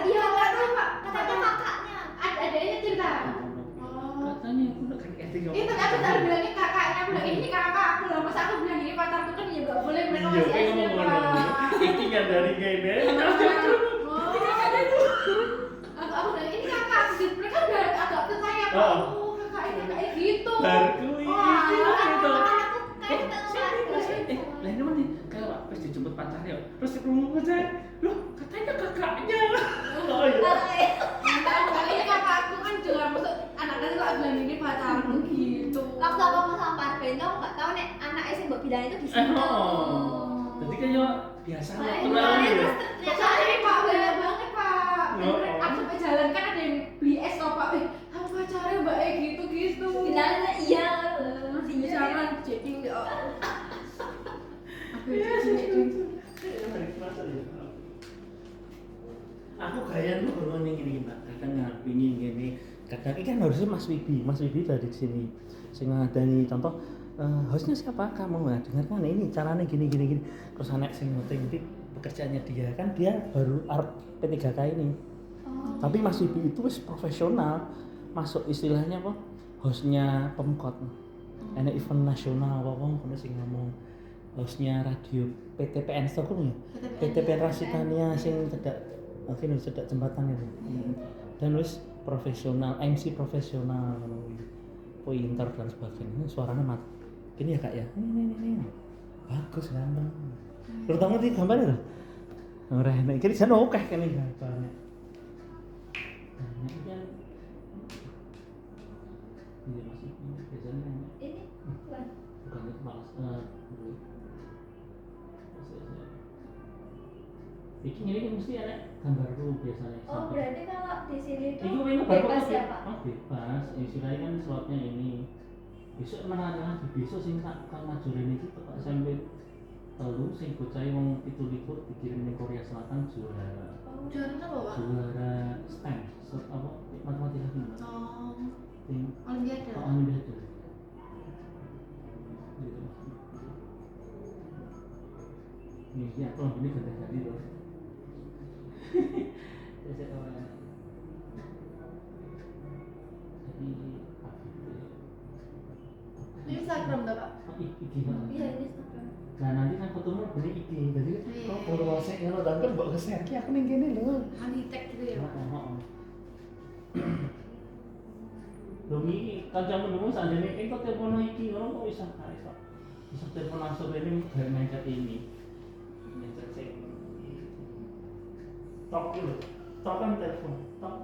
Iya, nggak tahu Pak. Katanya kakaknya.
adanya cerita. Oh.
katanya aku udah kan acting
Itu kan kita bilangin kakaknya, aku bilang ini kakak aku lah. Masa aku bilang ini pacarku kan ya nggak boleh mereka
iya
masih
kayak
SD
ngomong
Pak.
ngomong iki nggak dari gini
Oh. Aku bilang ini kakak aku gitu. Mereka udah agak ke saya Pak.
Oh.
Oh kakak ini kayak gitu.
baru
Wah,
gitu
Kayak
lain mana nih kayak pak pas dijemput pacarnya terus ketemu pacar loh katanya kakaknya oh iya
Nah, aku bilang ini kakak aku kan juga maksud anak-anak tuh aku bilang ini pacarku gitu.
Waktu aku mau sama Parben, kamu nggak tahu nek anak yang mbak bilang itu di sini.
jadi kayak biasa
Nah,
waktu
ini
lalu ya
terus
Ternyata ini Pak banyak banget Pak.
Oh.
Aku sampai jalan kan ada yang beli es toh Pak. Kamu pacarnya Mbak gitu.
Bilangnya iya.
Masih jangan jadi enggak. Aku
aku kayak lu kalau gini mbak kadang ngapingin gini kadang ini kan harusnya Mas Wibi dari sini sing ngadani contoh hostnya siapa kamu nggak dengarkan ini caranya gini terus anak sing ngeting jadi pekerjaannya dia kan dia baru P3K ini tapi Mas Wibi itu wis profesional masuk istilahnya apa hostnya Pemkot enak event nasional apa kono sing ngomong hostnya radio PTPN Stockholm ya PTPN Rasitania sing cedak akhirnya cedak jembatan itu dan wis profesional MC profesional pointer dan sebagainya suaranya mat gini ya kak ya ini bagus ganteng terutama di gambarnya loh ora enak iki jan oke kene gambarnya ini kan ini masih biasanya
Ini bukan.
bukan itu malas ini mesti ada gambar dulu biasanya.
Oh, berarti kalau di sini
Itu
tuh
ini
bebas ya Pak?
Oh bebas, istilahnya kan slotnya ini. Besok mana ada lagi besok sing tak majurin iki Pak sampai telu sing bocah wong 17 dikirim ning Korea Selatan juara.
Juara apa Pak?
Juara STEM, apa matematika ini.
Oh,
Tim
Olimpiade.
Olimpiade. Ini aku ini ganti-ganti loh. Jadi
Ini Instagram enggak Pak?
Iya, ini Instagram.
nah nanti kan fotomu beli iki jadi
Iya.
kok foto wasek ngono dan kan mbok nge-share ki aku ning kene lho
Anti-tag gitu ya Pak?
lho iki kancamu nemu sanjane kok telepon iki ngono kok bisa bisa telepon langsung ini dari mencet ini mencet sing top dulu top kan telepon top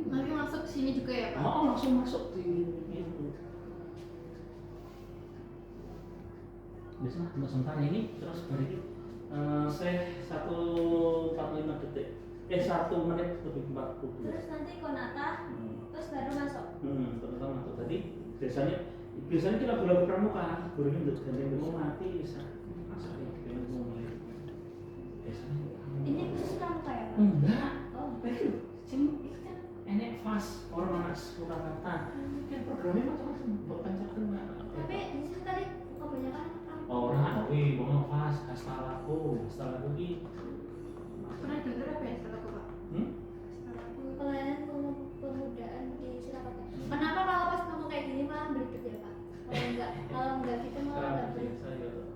Nanti masuk ke sini juga ya Pak?
Oh, langsung masuk di itu. Biasanya untuk sementara ini terus beri saya 1:45 detik. 1 menit lebih 40.
Terus nanti konata, terus baru masuk.
Pertama masuk tadi biasanya kita lagu pramuka, gurunya untuk ganti demo mati bisa masuk ya dengan mulai. Biasanya.
Ini khusus pramuka ya Pak?
Enggak.
Oh.
Baru sing kan enek fast orang anak Surakarta. Kan programnya macam-macam, mbok kancaken Mbak.
Tapi di situ tadi kebanyakan pramuka.
Orang kuwi wong fast hastalaku iki.
Pernah dengar apa ya salah Pak?
Pelayanan pemudaan di Surakarta. Kenapa kalau pas kamu kayak gini malah berikut ya Pak? Kalau enggak gitu malah enggak berikut.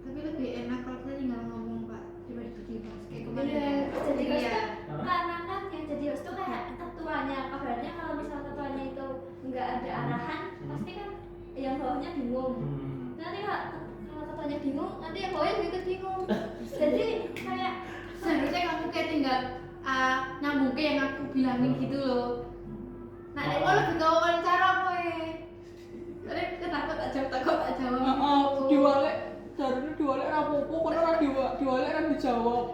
Tapi lebih enak kalau kita tinggal ngomong Pak dibanding jadi host kayak kemarin
Iya,
ya.
jadi host
Iya.
tuh karena kan yang jadi host tuh kayak ketuanya. Kabarnya kalau misal ketuanya itu enggak ada arahan, pasti kan yang bawahnya bingung. Nanti Pak, kalau ketuanya bingung, nanti yang bawahnya juga ikut bingung. Jadi kayak
Seharusnya kamu kayak tinggal nyambung ke yang aku bilangin gitu loh. Nah, nek mau lebih kau wawancara kowe. Soalnya kenapa tak jawab.
Diwalek jarine diwalek ra apa-apa, kono ra diwalek ra dijawab.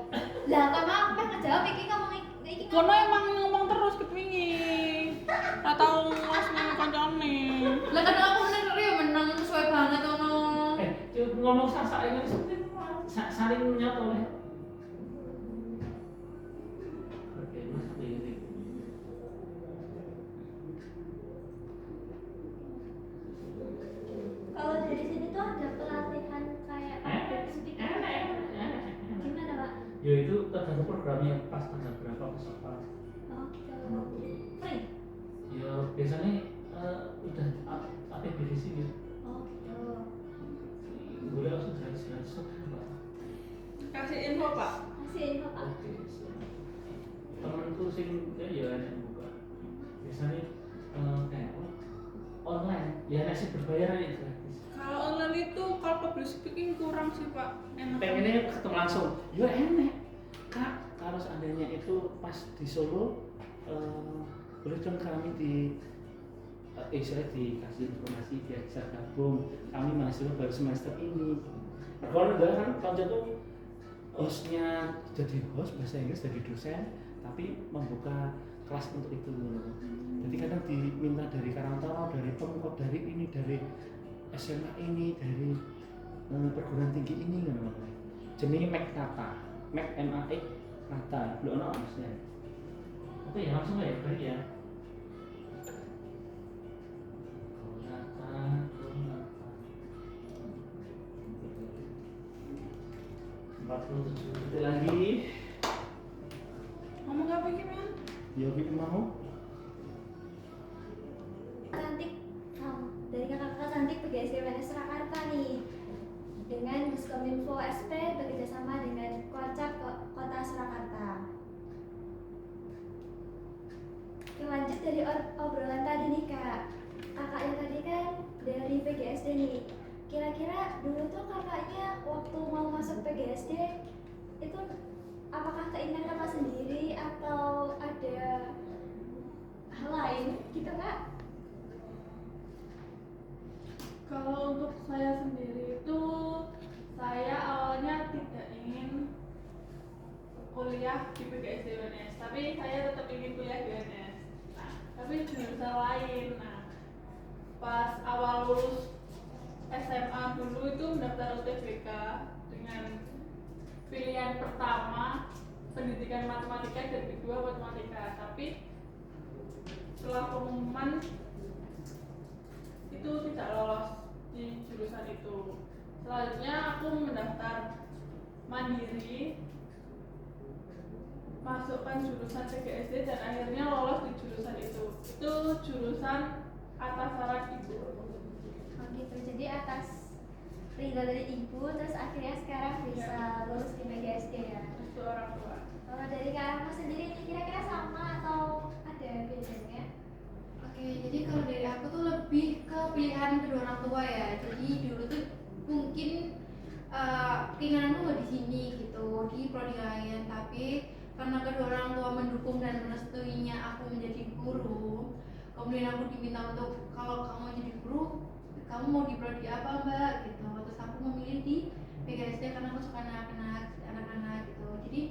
lah kan aku pengen ngejawab iki ngomong iki
Kono emang ngomong terus ketwingi. Ra tau ngasih kancane.
Lah kan aku menang sesuai banget ono.
Ngomong sasak ini seperti saling nyatu oleh. Oke, Mas ini.
kalau dari sini tuh ada pelatihan kayak public speaking. Gimana Pak?
Ya itu tergantung programnya pas tanggal berapa peserta.
Oh, gitu. Free?
Ya biasanya udah APB di sini.
Oh, gitu.
Boleh langsung gratis Pak.
Kasih info Pak.
Kasih info Pak.
Oke. Temenku sing ya enak buka. Biasanya kayak online. Ya nek sing berbayar aja gratis.
Kalau online itu kalau public speaking kurang sih Pak. Enak.
Pengennya ketemu langsung. Ya enak. Kak, kalau seandainya itu pas di Solo boleh dong kami saya dikasih informasi diajak gabung. Kami mahasiswa baru semester ini. Kalau enggak kan konco tuh hostnya jadi host bahasa Inggris jadi dosen, tapi membuka kelas untuk itu. Jadi kadang diminta dari Karangtaruna, dari Pemkot, dari ini, dari SMA ini, dari perguruan tinggi ini kan. Jenenge Mac Nata, Mac MAX Nata, belum ono harusnya. Oke ya langsung ya beri ya. Nata. 47 detik lagi.
Ngomong apa gimana?
Ya Bibi mau.
Cantik dari kakak cantik PGSD UNS Surakarta nih dengan Diskominfo SP bekerjasama dengan Kocap Kota Surakarta. Oke, lanjut dari obrolan tadi nih Kak. Kakak yang tadi kan dari PGSD nih. Kira-kira dulu tuh kakaknya waktu mau masuk PGSD itu apakah keinginan kakak sendiri atau ada hal lain gitu Kak?
Kalau untuk saya sendiri itu saya awalnya tidak ingin kuliah di PGSD UNS, tapi saya tetap ingin kuliah di UNS. Nah, tapi jurusan lain. Nah, pas awal lulus SMA dulu itu mendaftar UTBK dengan pilihan pertama pendidikan matematika dan kedua matematika, tapi setelah pengumuman itu tidak lolos di jurusan itu. Selanjutnya aku mendaftar mandiri, masukkan jurusan PGSD dan akhirnya lolos di jurusan itu. Itu jurusan atas saran ibu.
Oh gitu, jadi atas ridho dari ibu terus akhirnya sekarang bisa lulus di PGSD ya.
Itu orang tua.
Kalau dari kakakmu sendiri ini kira-kira sama atau ada bedanya?
Oke, jadi kalau dari aku tuh lebih ke pilihan kedua orang tua ya. Jadi dulu tuh mungkin keinginanku nggak di sini gitu, di prodi lain. Tapi karena kedua orang tua mendukung dan merestuinya aku menjadi guru. Kemudian aku diminta untuk kalau kamu jadi guru, kamu mau di prodi apa mbak gitu. Terus aku memilih di PGSD karena aku suka anak-anak gitu. Jadi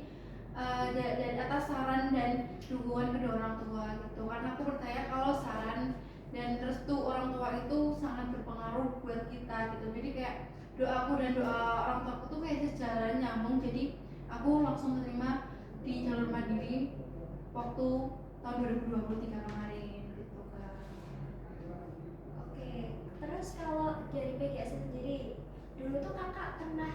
dari atas saran dan dukungan kedua orang tua gitu, karena aku percaya kalau saran dan restu orang tua itu sangat berpengaruh buat kita gitu. Jadi kayak doaku dan doa orang tua aku tuh kayak sejalan nyambung, jadi aku langsung terima di jalur mandiri waktu tahun 2023 kemarin gitu kan.
Oke, terus kalau dari PGS sendiri, dulu tuh kakak pernah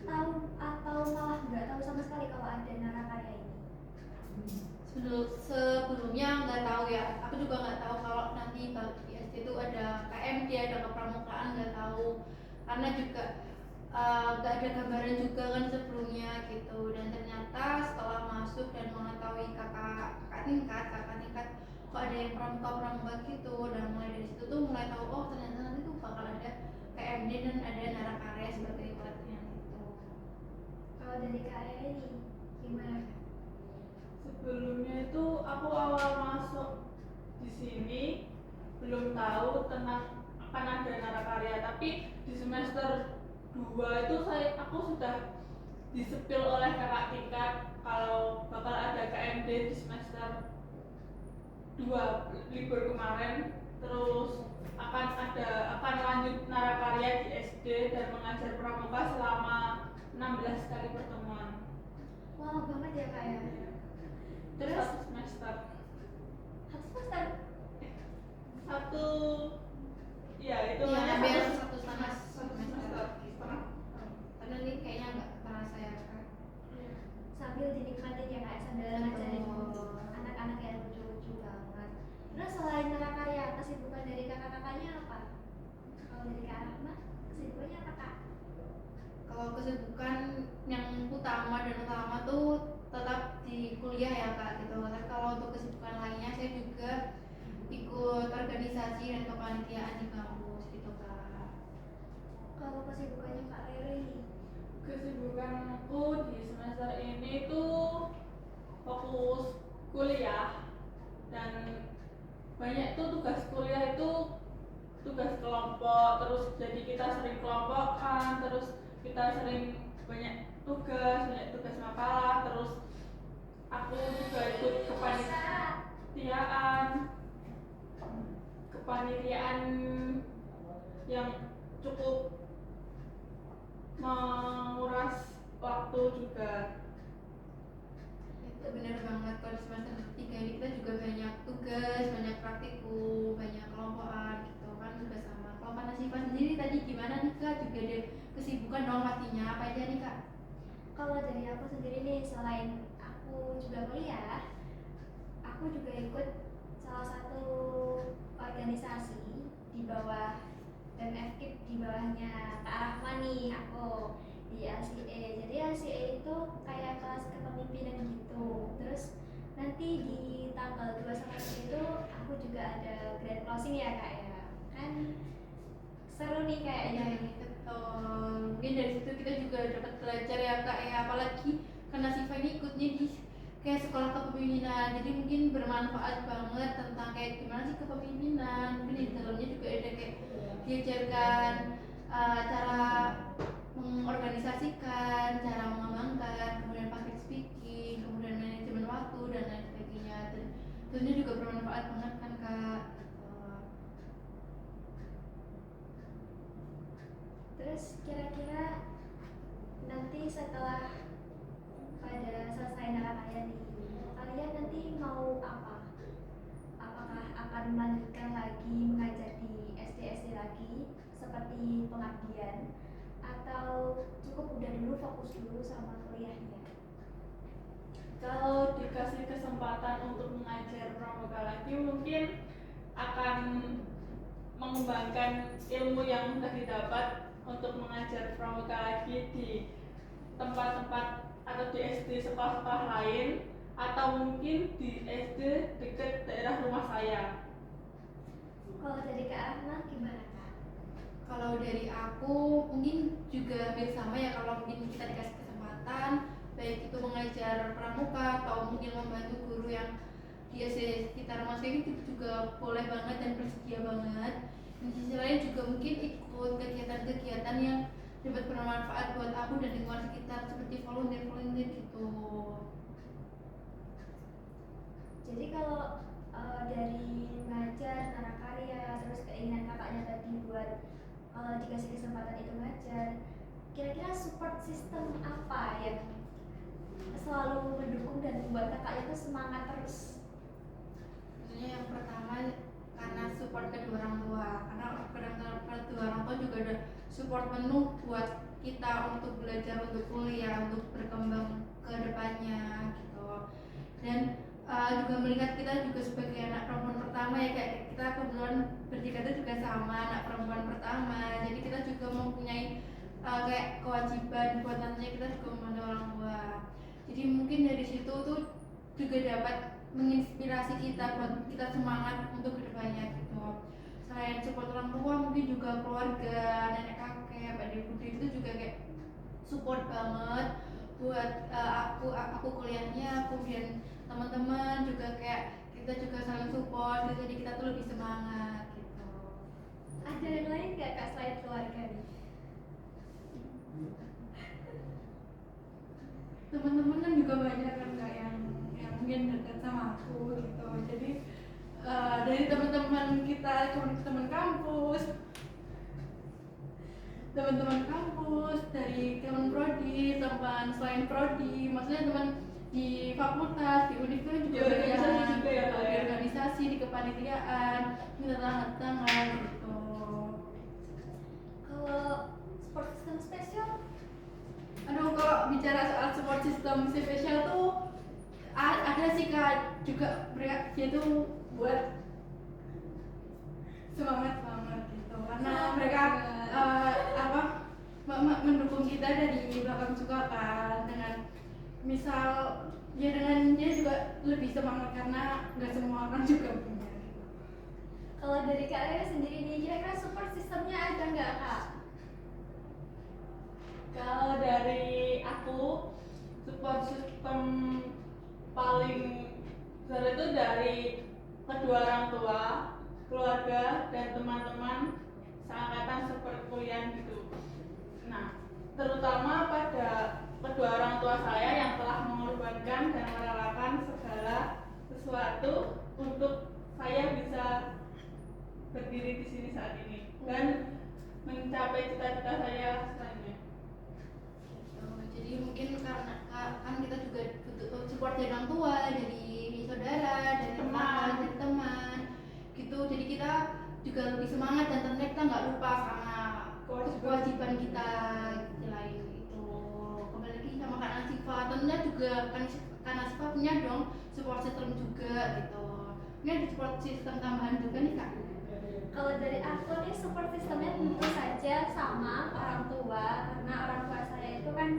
tahu atau malah nggak tahu sama sekali kalau ada Narakarya ini?
Sebelumnya nggak tahu ya, aku juga nggak tahu kalau nanti kalau di SD itu ada KMD, ada kepramukaan, nggak tahu karena juga nggak ada gambaran juga kan sebelumnya gitu. Dan ternyata setelah masuk dan mengetahui kakak tingkat kok ada yang pramuka gitu, dan mulai dari situ tuh mulai tahu oh ternyata nanti tuh bakal ada KMD dan ada Narakarya sebagai pelatihan itu.
Kalau dari Kak Rere ini gimana?
Sebelumnya itu aku awal masuk di sini belum tahu tentang akan ada Narakarya, tapi di semester 2 itu aku sudah disepil oleh kakak tingkat kalau bakal ada KMD di semester 2 libur kemarin, terus akan lanjut Narakarya di SD dan mengajar pramuka selama 16 kali pertemuan.
Wow banget ya Kak ya.
Terus
Terus
satu semester satu ya itu
Iya,
namanya
hampir
satu
setengah
semester setengah.
karena ini kayaknya nggak terasa ya kan.
sambil dinikmatin ya Kak, sambil ngajarin anak-anak yang lucu-lucu banget. Terus selain Narakarya, kesibukan dari kakak-kakaknya apa? Kalau dari Kak Rahma, kesibukannya apa Kak?
Kalau kesibukan yang utama tuh tetap di kuliah ya kak gitu. Tapi kalau untuk kesibukan lainnya saya juga ikut organisasi dan kepanitiaan di kampus gitu kak.
Kalau kesibukannya Kak Rere ini?
Kesibukanku di semester ini tuh fokus kuliah dan banyak tuh tugas kuliah itu tugas kelompok, terus jadi kita sering kelompokan, terus kita sering banyak tugas makalah, terus aku juga ikut kepanitiaan yang cukup menguras waktu juga.
Itu benar banget, kalau di semester 3 ini kita juga banyak tugas, banyak praktikum, banyak kelompokan gitu kan juga sama. Kalau Kak Nasifa sendiri tadi gimana nih kak? Juga ada kesibukan dong pastinya, apa aja nih kak?
Kalau dari aku sendiri nih, selain aku juga kuliah, aku juga ikut salah satu organisasi di bawah BEM di bawahnya Kak Rahma nih, aku di LCA. Jadi LCA itu kayak kelas kepemimpinan gitu. Terus nanti di tanggal 2 sama 3 itu aku juga ada grand closing ya Kak ya. Kan seru nih kayaknya
Iya,
nih.
betul. Mungkin dari situ kita juga dapat belajar ya kak ya, apalagi karena Siva ini ikutnya di kayak sekolah kepemimpinan, jadi mungkin bermanfaat banget tentang kayak gimana sih kepemimpinan. Mungkin di dalamnya juga ada kayak diajarkan cara mengorganisasikan, cara mengembangkan, kemudian public speaking, kemudian manajemen waktu dan lain sebagainya. Dan tentunya juga bermanfaat banget kan kak.
Terus kira-kira nanti setelah pada selesai Narakarya nih, kalian nanti mau apa? Apakah akan melanjutkan lagi mengajar di SD-SD lagi seperti pengabdian, atau cukup udah dulu fokus dulu sama kuliahnya?
Kalau dikasih kesempatan untuk mengajar pramuka lagi, mungkin akan mengembangkan ilmu yang sudah didapat untuk mengajar pramuka lagi di tempat-tempat atau di SD sekolah-sekolah lain, atau mungkin di SD dekat daerah rumah saya.
Kalau dari Kak Rahma gimana Kak?
Kalau dari aku mungkin juga hampir sama ya, kalau mungkin kita dikasih kesempatan baik itu mengajar pramuka atau mungkin membantu guru yang di sekitar Mas itu juga boleh banget dan bersedia banget. Di sisi lain juga mungkin ikut kegiatan-kegiatan yang dapat bermanfaat buat aku dan lingkungan sekitar seperti volunteer gitu.
Jadi kalau dari ngajar, narakarya, terus keinginan kakaknya tadi buat dikasih kesempatan itu ngajar, kira-kira support system apa yang selalu mendukung dan membuat kakaknya tuh semangat terus?
Maksudnya yang pertama karena support kedua orang tua, karena kedua orang tua juga ada support penuh buat kita untuk belajar, untuk kuliah, untuk berkembang ke depannya gitu. Dan juga melihat kita juga sebagai anak perempuan pertama ya, kayak kita kebetulan bertiga itu juga sama anak perempuan pertama, jadi kita juga mempunyai kayak kewajiban buat nantinya kita juga membantu orang tua. Jadi mungkin dari situ tuh juga dapat menginspirasi kita buat kita semangat untuk kedepannya gitu. Selain support orang tua, mungkin juga keluarga, nenek kakek, adik bude itu juga kayak support banget buat aku kuliahnya, kemudian teman-teman juga kayak kita juga saling support gitu, jadi kita tuh lebih semangat gitu.
Ada yang lain nggak kak selain keluarga nih?
Teman-teman kan juga banyak kan kak yang mungkin dekat sama aku gitu, jadi dari teman-teman kita, teman-teman kampus, dari teman prodi, teman selain prodi, maksudnya teman di fakultas, di univ itu juga banyak,
juga ya,
di organisasi, di kepanitiaan, minta tangan gitu.
Kalau support system spesial?
Aduh, kalau bicara soal support system spesial tuh ada sih kak, juga mereka dia tuh buat semangat gitu, karena mereka mendukung kita dari belakang juga kan, dengan misal ya dengan dia juga lebih semangat karena nggak semua orang juga punya.
Kalau dari kak Raya sendiri nih, kira-kira support systemnya ada nggak kak?
Kalau dari aku, support system paling besar itu dari kedua orang tua, keluarga, dan teman-teman seangkatan seperkuliahan gitu. Nah, terutama pada kedua orang tua saya yang telah mengorbankan dan merelakan segala sesuatu untuk saya bisa berdiri di sini saat ini dan mencapai cita-cita saya selanjutnya.
Jadi mungkin karena kan kita juga butuh support dari orang tua, dari saudara, dari teman gitu. Jadi kita juga lebih semangat dan tentunya kita nggak lupa sama kewajiban kita lain itu. Kembali lagi sama Kak Nasifa, tentunya juga kan Kak Nasifa punya dong support system juga gitu. Ini ada support system tambahan juga nih Kak.
Kalau dari aku nih support systemnya tentu saja sama orang tua, karena orang tua saya itu kan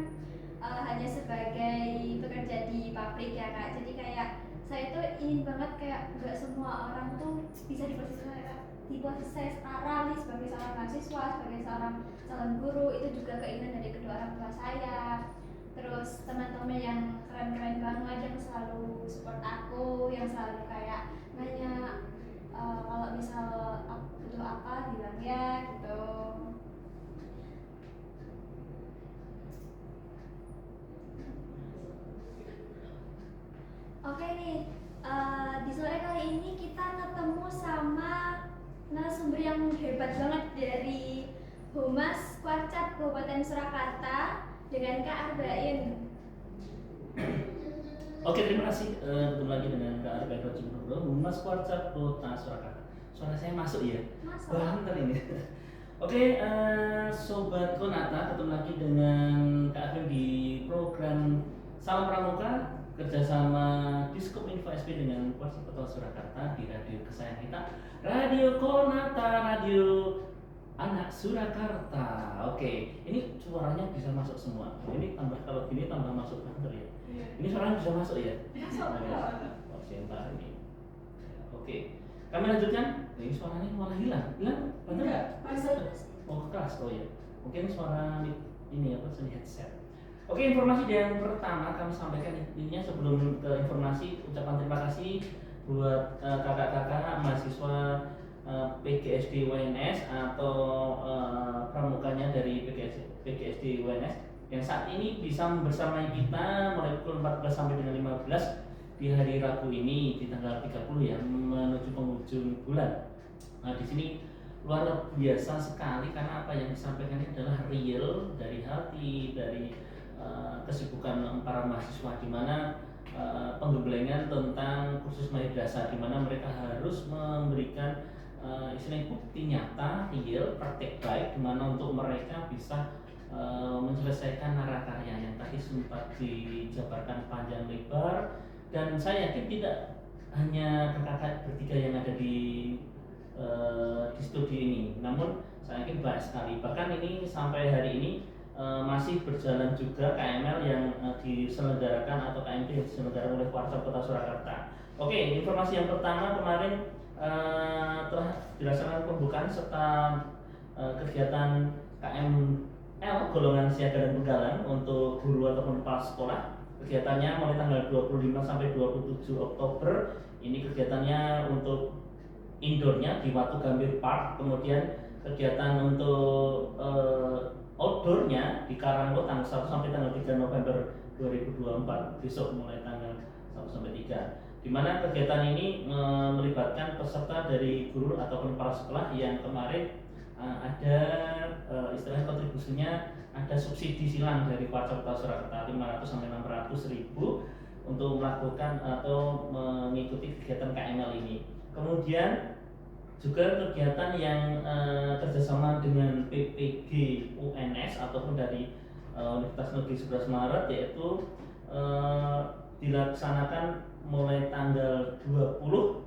hanya sebagai pekerja di pabrik ya kak. Jadi kayak saya tuh ingin banget kayak nggak semua orang tuh bisa di posisi saya sekarang nih, sebagai seorang mahasiswa, sebagai seorang calon guru. Itu juga keinginan dari kedua orang tua saya. Terus teman-teman yang keren-keren banget yang selalu support aku, yang selalu kayak nanya kalau misal aku butuh apa bilang ya gitu. Oke nih, di sore kali ini kita ketemu sama narasumber yang hebat banget dari Humas Kuarcat Kabupaten Surakarta dengan Kak Arbain.
Oke, terima kasih. Ketemu lagi dengan Kak Arbain Rojimurdo, Humas Kuarcat Kota Surakarta. Suara saya masuk ya?
Masuk.
Banter ini. Oke, Sobat Konata, ketemu lagi dengan Kak Arbain di program Salam Pramuka kerjasama Diskop Info SP dengan Kuarcat Kota Surakarta di radio kesayangan kita, Radio Konata, radio anak Surakarta. Oke, ini suaranya bisa masuk semua. Ini tambah, kalau gini tambah masuk banter ya. Ini suaranya bisa masuk ya?
Masuk.
Oh, sebentar ini. Oke, kami lanjutkan. Ini suaranya malah hilang. Hilang? Banter nggak?
Masuk.
Oh, keras. Oh ya. Mungkin suara ini apa? Seni headset. Oke, informasi yang pertama kami sampaikan intinya sebelum ke informasi, ucapan terima kasih buat kakak-kakak mahasiswa PGSD UNS atau pramukanya dari PGSD UNS yang saat ini bisa membersamai kita mulai pukul 14 sampai dengan 15 di hari Rabu ini di tanggal 30 ya, menuju penghujung bulan. Nah, di sini luar biasa sekali karena apa yang disampaikan ini adalah real dari hati, dari kesibukan para mahasiswa, di mana penggemblengan tentang kursus madrasah, di mana mereka harus memberikan istilahnya bukti nyata, real, praktek baik, di mana untuk mereka bisa menyelesaikan narakaria yang tadi sempat dijabarkan panjang lebar. Dan saya yakin tidak hanya kakak bertiga yang ada di studi ini, namun saya yakin banyak sekali. Bahkan ini sampai hari ini masih berjalan juga KML yang diselenggarakan atau KMP yang diselenggarakan oleh Warsa Kota Surakarta. Oke, informasi yang pertama kemarin telah dilaksanakan pembukaan serta kegiatan KML golongan siaga dan pegalan untuk guru ataupun kepala sekolah. Kegiatannya mulai tanggal 25 sampai 27 Oktober. Ini kegiatannya untuk indoornya di Watu Gambir Park, kemudian kegiatan untuk outdoornya di Karanglo tanggal 1 sampai tanggal 3 November 2024, besok mulai tanggal 1 sampai 3, di mana kegiatan ini melibatkan peserta dari guru ataupun kepala sekolah yang kemarin ada istilahnya kontribusinya, ada subsidi silang dari Warsa Kota Surakarta 500 sampai 600 ribu untuk melakukan atau mengikuti kegiatan KML ini. Kemudian juga kegiatan yang kerjasama dengan PPG UNS ataupun dari Universitas Negeri 11 Maret, yaitu dilaksanakan mulai tanggal 20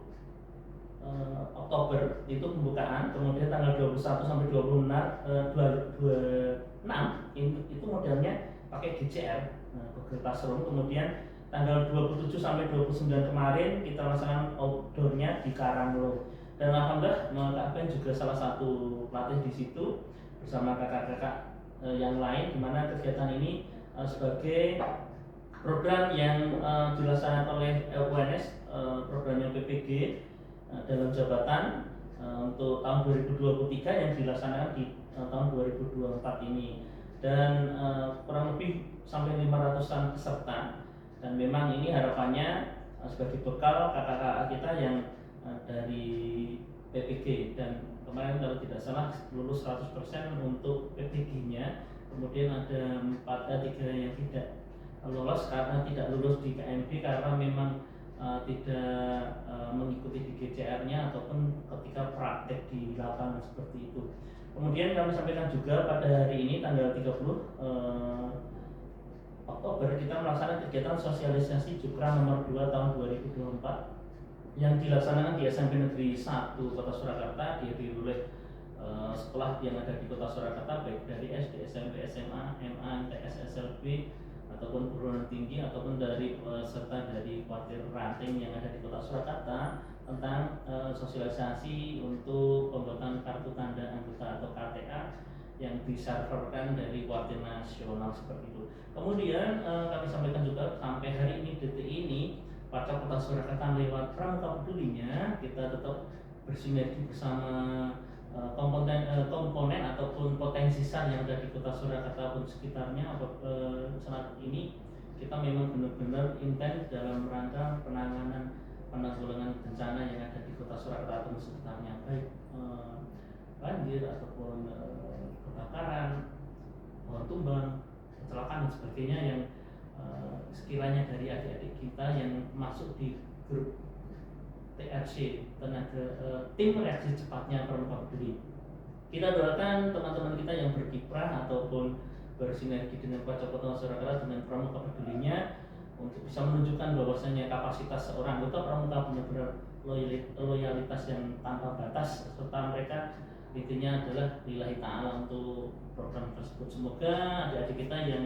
Oktober itu pembukaan, kemudian tanggal 21 sampai 26 itu modelnya pakai GCR, Google Classroom. Kemudian tanggal 27 sampai 29 kemarin kita laksanakan outdoornya di Karanglo. Dan alhamdulillah Kak Ben juga salah satu pelatih di situ bersama kakak-kakak yang lain, di mana kegiatan ini sebagai program yang dilaksanakan oleh UNS, programnya PPG dalam jabatan untuk tahun 2023 yang dilaksanakan di tahun 2024 ini, dan kurang lebih sampai 500-an peserta. Dan memang ini harapannya sebagai bekal kakak-kakak kita yang dari PPG, dan kemarin kalau tidak salah lulus 100% untuk PPG-nya. Kemudian ada 3 yang tidak lolos karena tidak lulus di KMP karena memang tidak mengikuti di GCR-nya ataupun ketika praktek di lapangan seperti itu. Kemudian kami sampaikan juga pada hari ini tanggal 30 Oktober kita melaksanakan kegiatan sosialisasi Jukra nomor 2 tahun 2024 yang dilaksanakan di SMP Negeri 1 Kota Surakarta, dihadiri oleh sekolah yang ada di Kota Surakarta, baik dari SD, SMP, SMA, MA, MTS, SLB ataupun perguruan tinggi, ataupun dari serta dari kuartir ranting yang ada di Kota Surakarta, tentang sosialisasi untuk pembuatan kartu tanda anggota atau KTA yang diserverkan dari kuartir nasional seperti itu. Kemudian kami sampaikan juga sampai hari ini, detik ini, Warsa Kota Surakarta lewat Pramuka Pedulinya kita tetap bersinergi bersama komponen ataupun potensi SAN yang ada di Kota Surakarta pun sekitarnya. Saat ini kita memang benar-benar intens dalam rangka penanggulangan bencana yang ada di Kota Surakarta pun sekitarnya, baik banjir ataupun kebakaran, pohon tumbang, kecelakaan dan sebagainya, yang sekiranya dari adik-adik kita yang masuk di grup TRC, tim reaksi cepatnya Pramuka Peduli, kita doakan teman-teman kita yang berkiprah ataupun bersinergi dengan Warsa Kota Surakarta dengan Pramuka Pedulinya untuk bisa menunjukkan bahwasanya kapasitas seorang anggota Pramuka benar-benar loyalitas yang tanpa batas, serta mereka intinya adalah lillahi ta'ala untuk program tersebut. Semoga adik-adik kita yang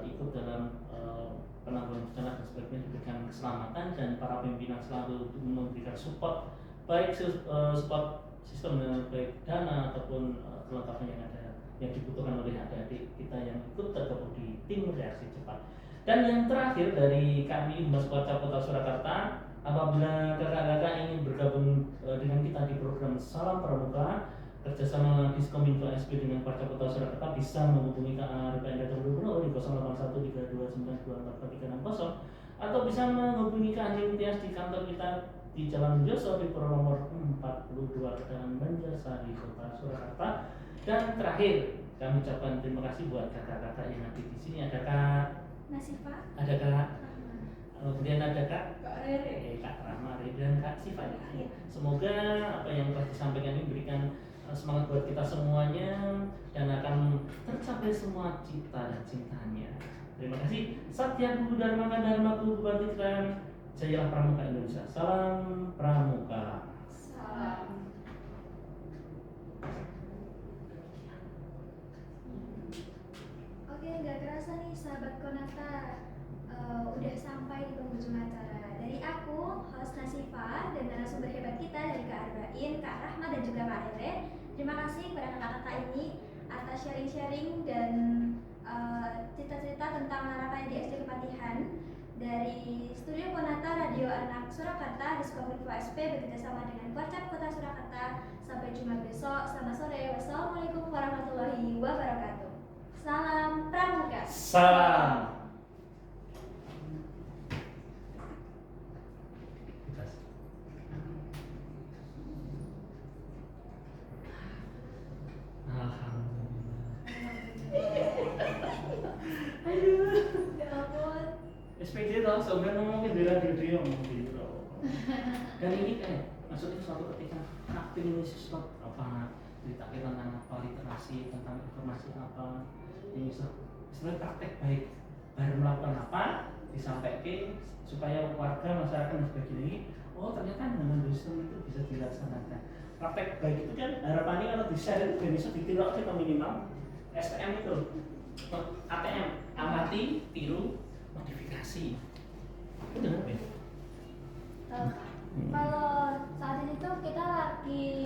ikut dalam penanggulangan bencana dan sebagainya diberikan keselamatan, dan para pimpinan selalu memberikan support, baik support sistem dengan baik dana ataupun kelengkapan yang ada yang dibutuhkan oleh adik-adik kita yang ikut tergabung di tim reaksi cepat. Dan yang terakhir dari kami Humas Warcap Kota Surakarta, apabila kakak-kakak ingin bergabung dengan kita di program Salam Pramuka kerjasama Diskominfo SP dengan Warcap Kota Surakarta, bisa menghubungi KRPN Gubernur di 081329244360 atau bisa menghubungi Kak Anjing Tias di kantor kita di Jalan Joso di Puro nomor 42 Kedatangan Banjarsari Kota Surakarta. Dan terakhir kami ucapkan terima kasih buat kakak-kakak yang ada di sini. Ada Kak
Nasifa,
ada Kak, kemudian ada Kak
Rere.
Kak Rahma dan Kak Siva. Semoga apa yang telah disampaikan ini memberikan semangat buat kita semuanya dan akan tercapai semua cita dan cintanya. Terima kasih. Satya Guru Dharma Dharma Guru Bangkitkan, jayalah Pramuka Indonesia. Salam Pramuka.
Salam.
oke nggak kerasa nih sahabat Konata, udah sampai di penghujung acara. Dari aku, host Nasifa, dan narasumber hebat kita dari Kak Arbain, Kak Rahma, dan juga Kak Rere. Terima kasih kepada kakak-kakak ini atas sharing-sharing dan cerita-cerita tentang narapanya di SD Kepatihan. Dari Studio Konata Radio Anak Surakarta, Diskominfo SP bekerjasama dengan Warcap Kota Surakarta. Sampai jumpa besok. Selamat sore. Wassalamualaikum warahmatullahi wabarakatuh. Salam Pramuka.
Salam.
Ya ampun.
SPD tau, sebenarnya ngomongin di radio ngomong di radio. Dan ini maksudnya suatu ketika pengen sesuatu apa, cerita tentang apa, literasi tentang informasi apa, ini sebenarnya praktek baik baru melakukan apa disampaikan supaya warga masyarakat dan sebagainya, oh ternyata dengan sistem itu bisa dilaksanakan. Praktek baik itu kan harapannya kalau di-share itu bisa ditiru kita minimal STM itu ATM, amati, tiru, modifikasi. Benar kan?
Kalau saat ini tuh kita lagi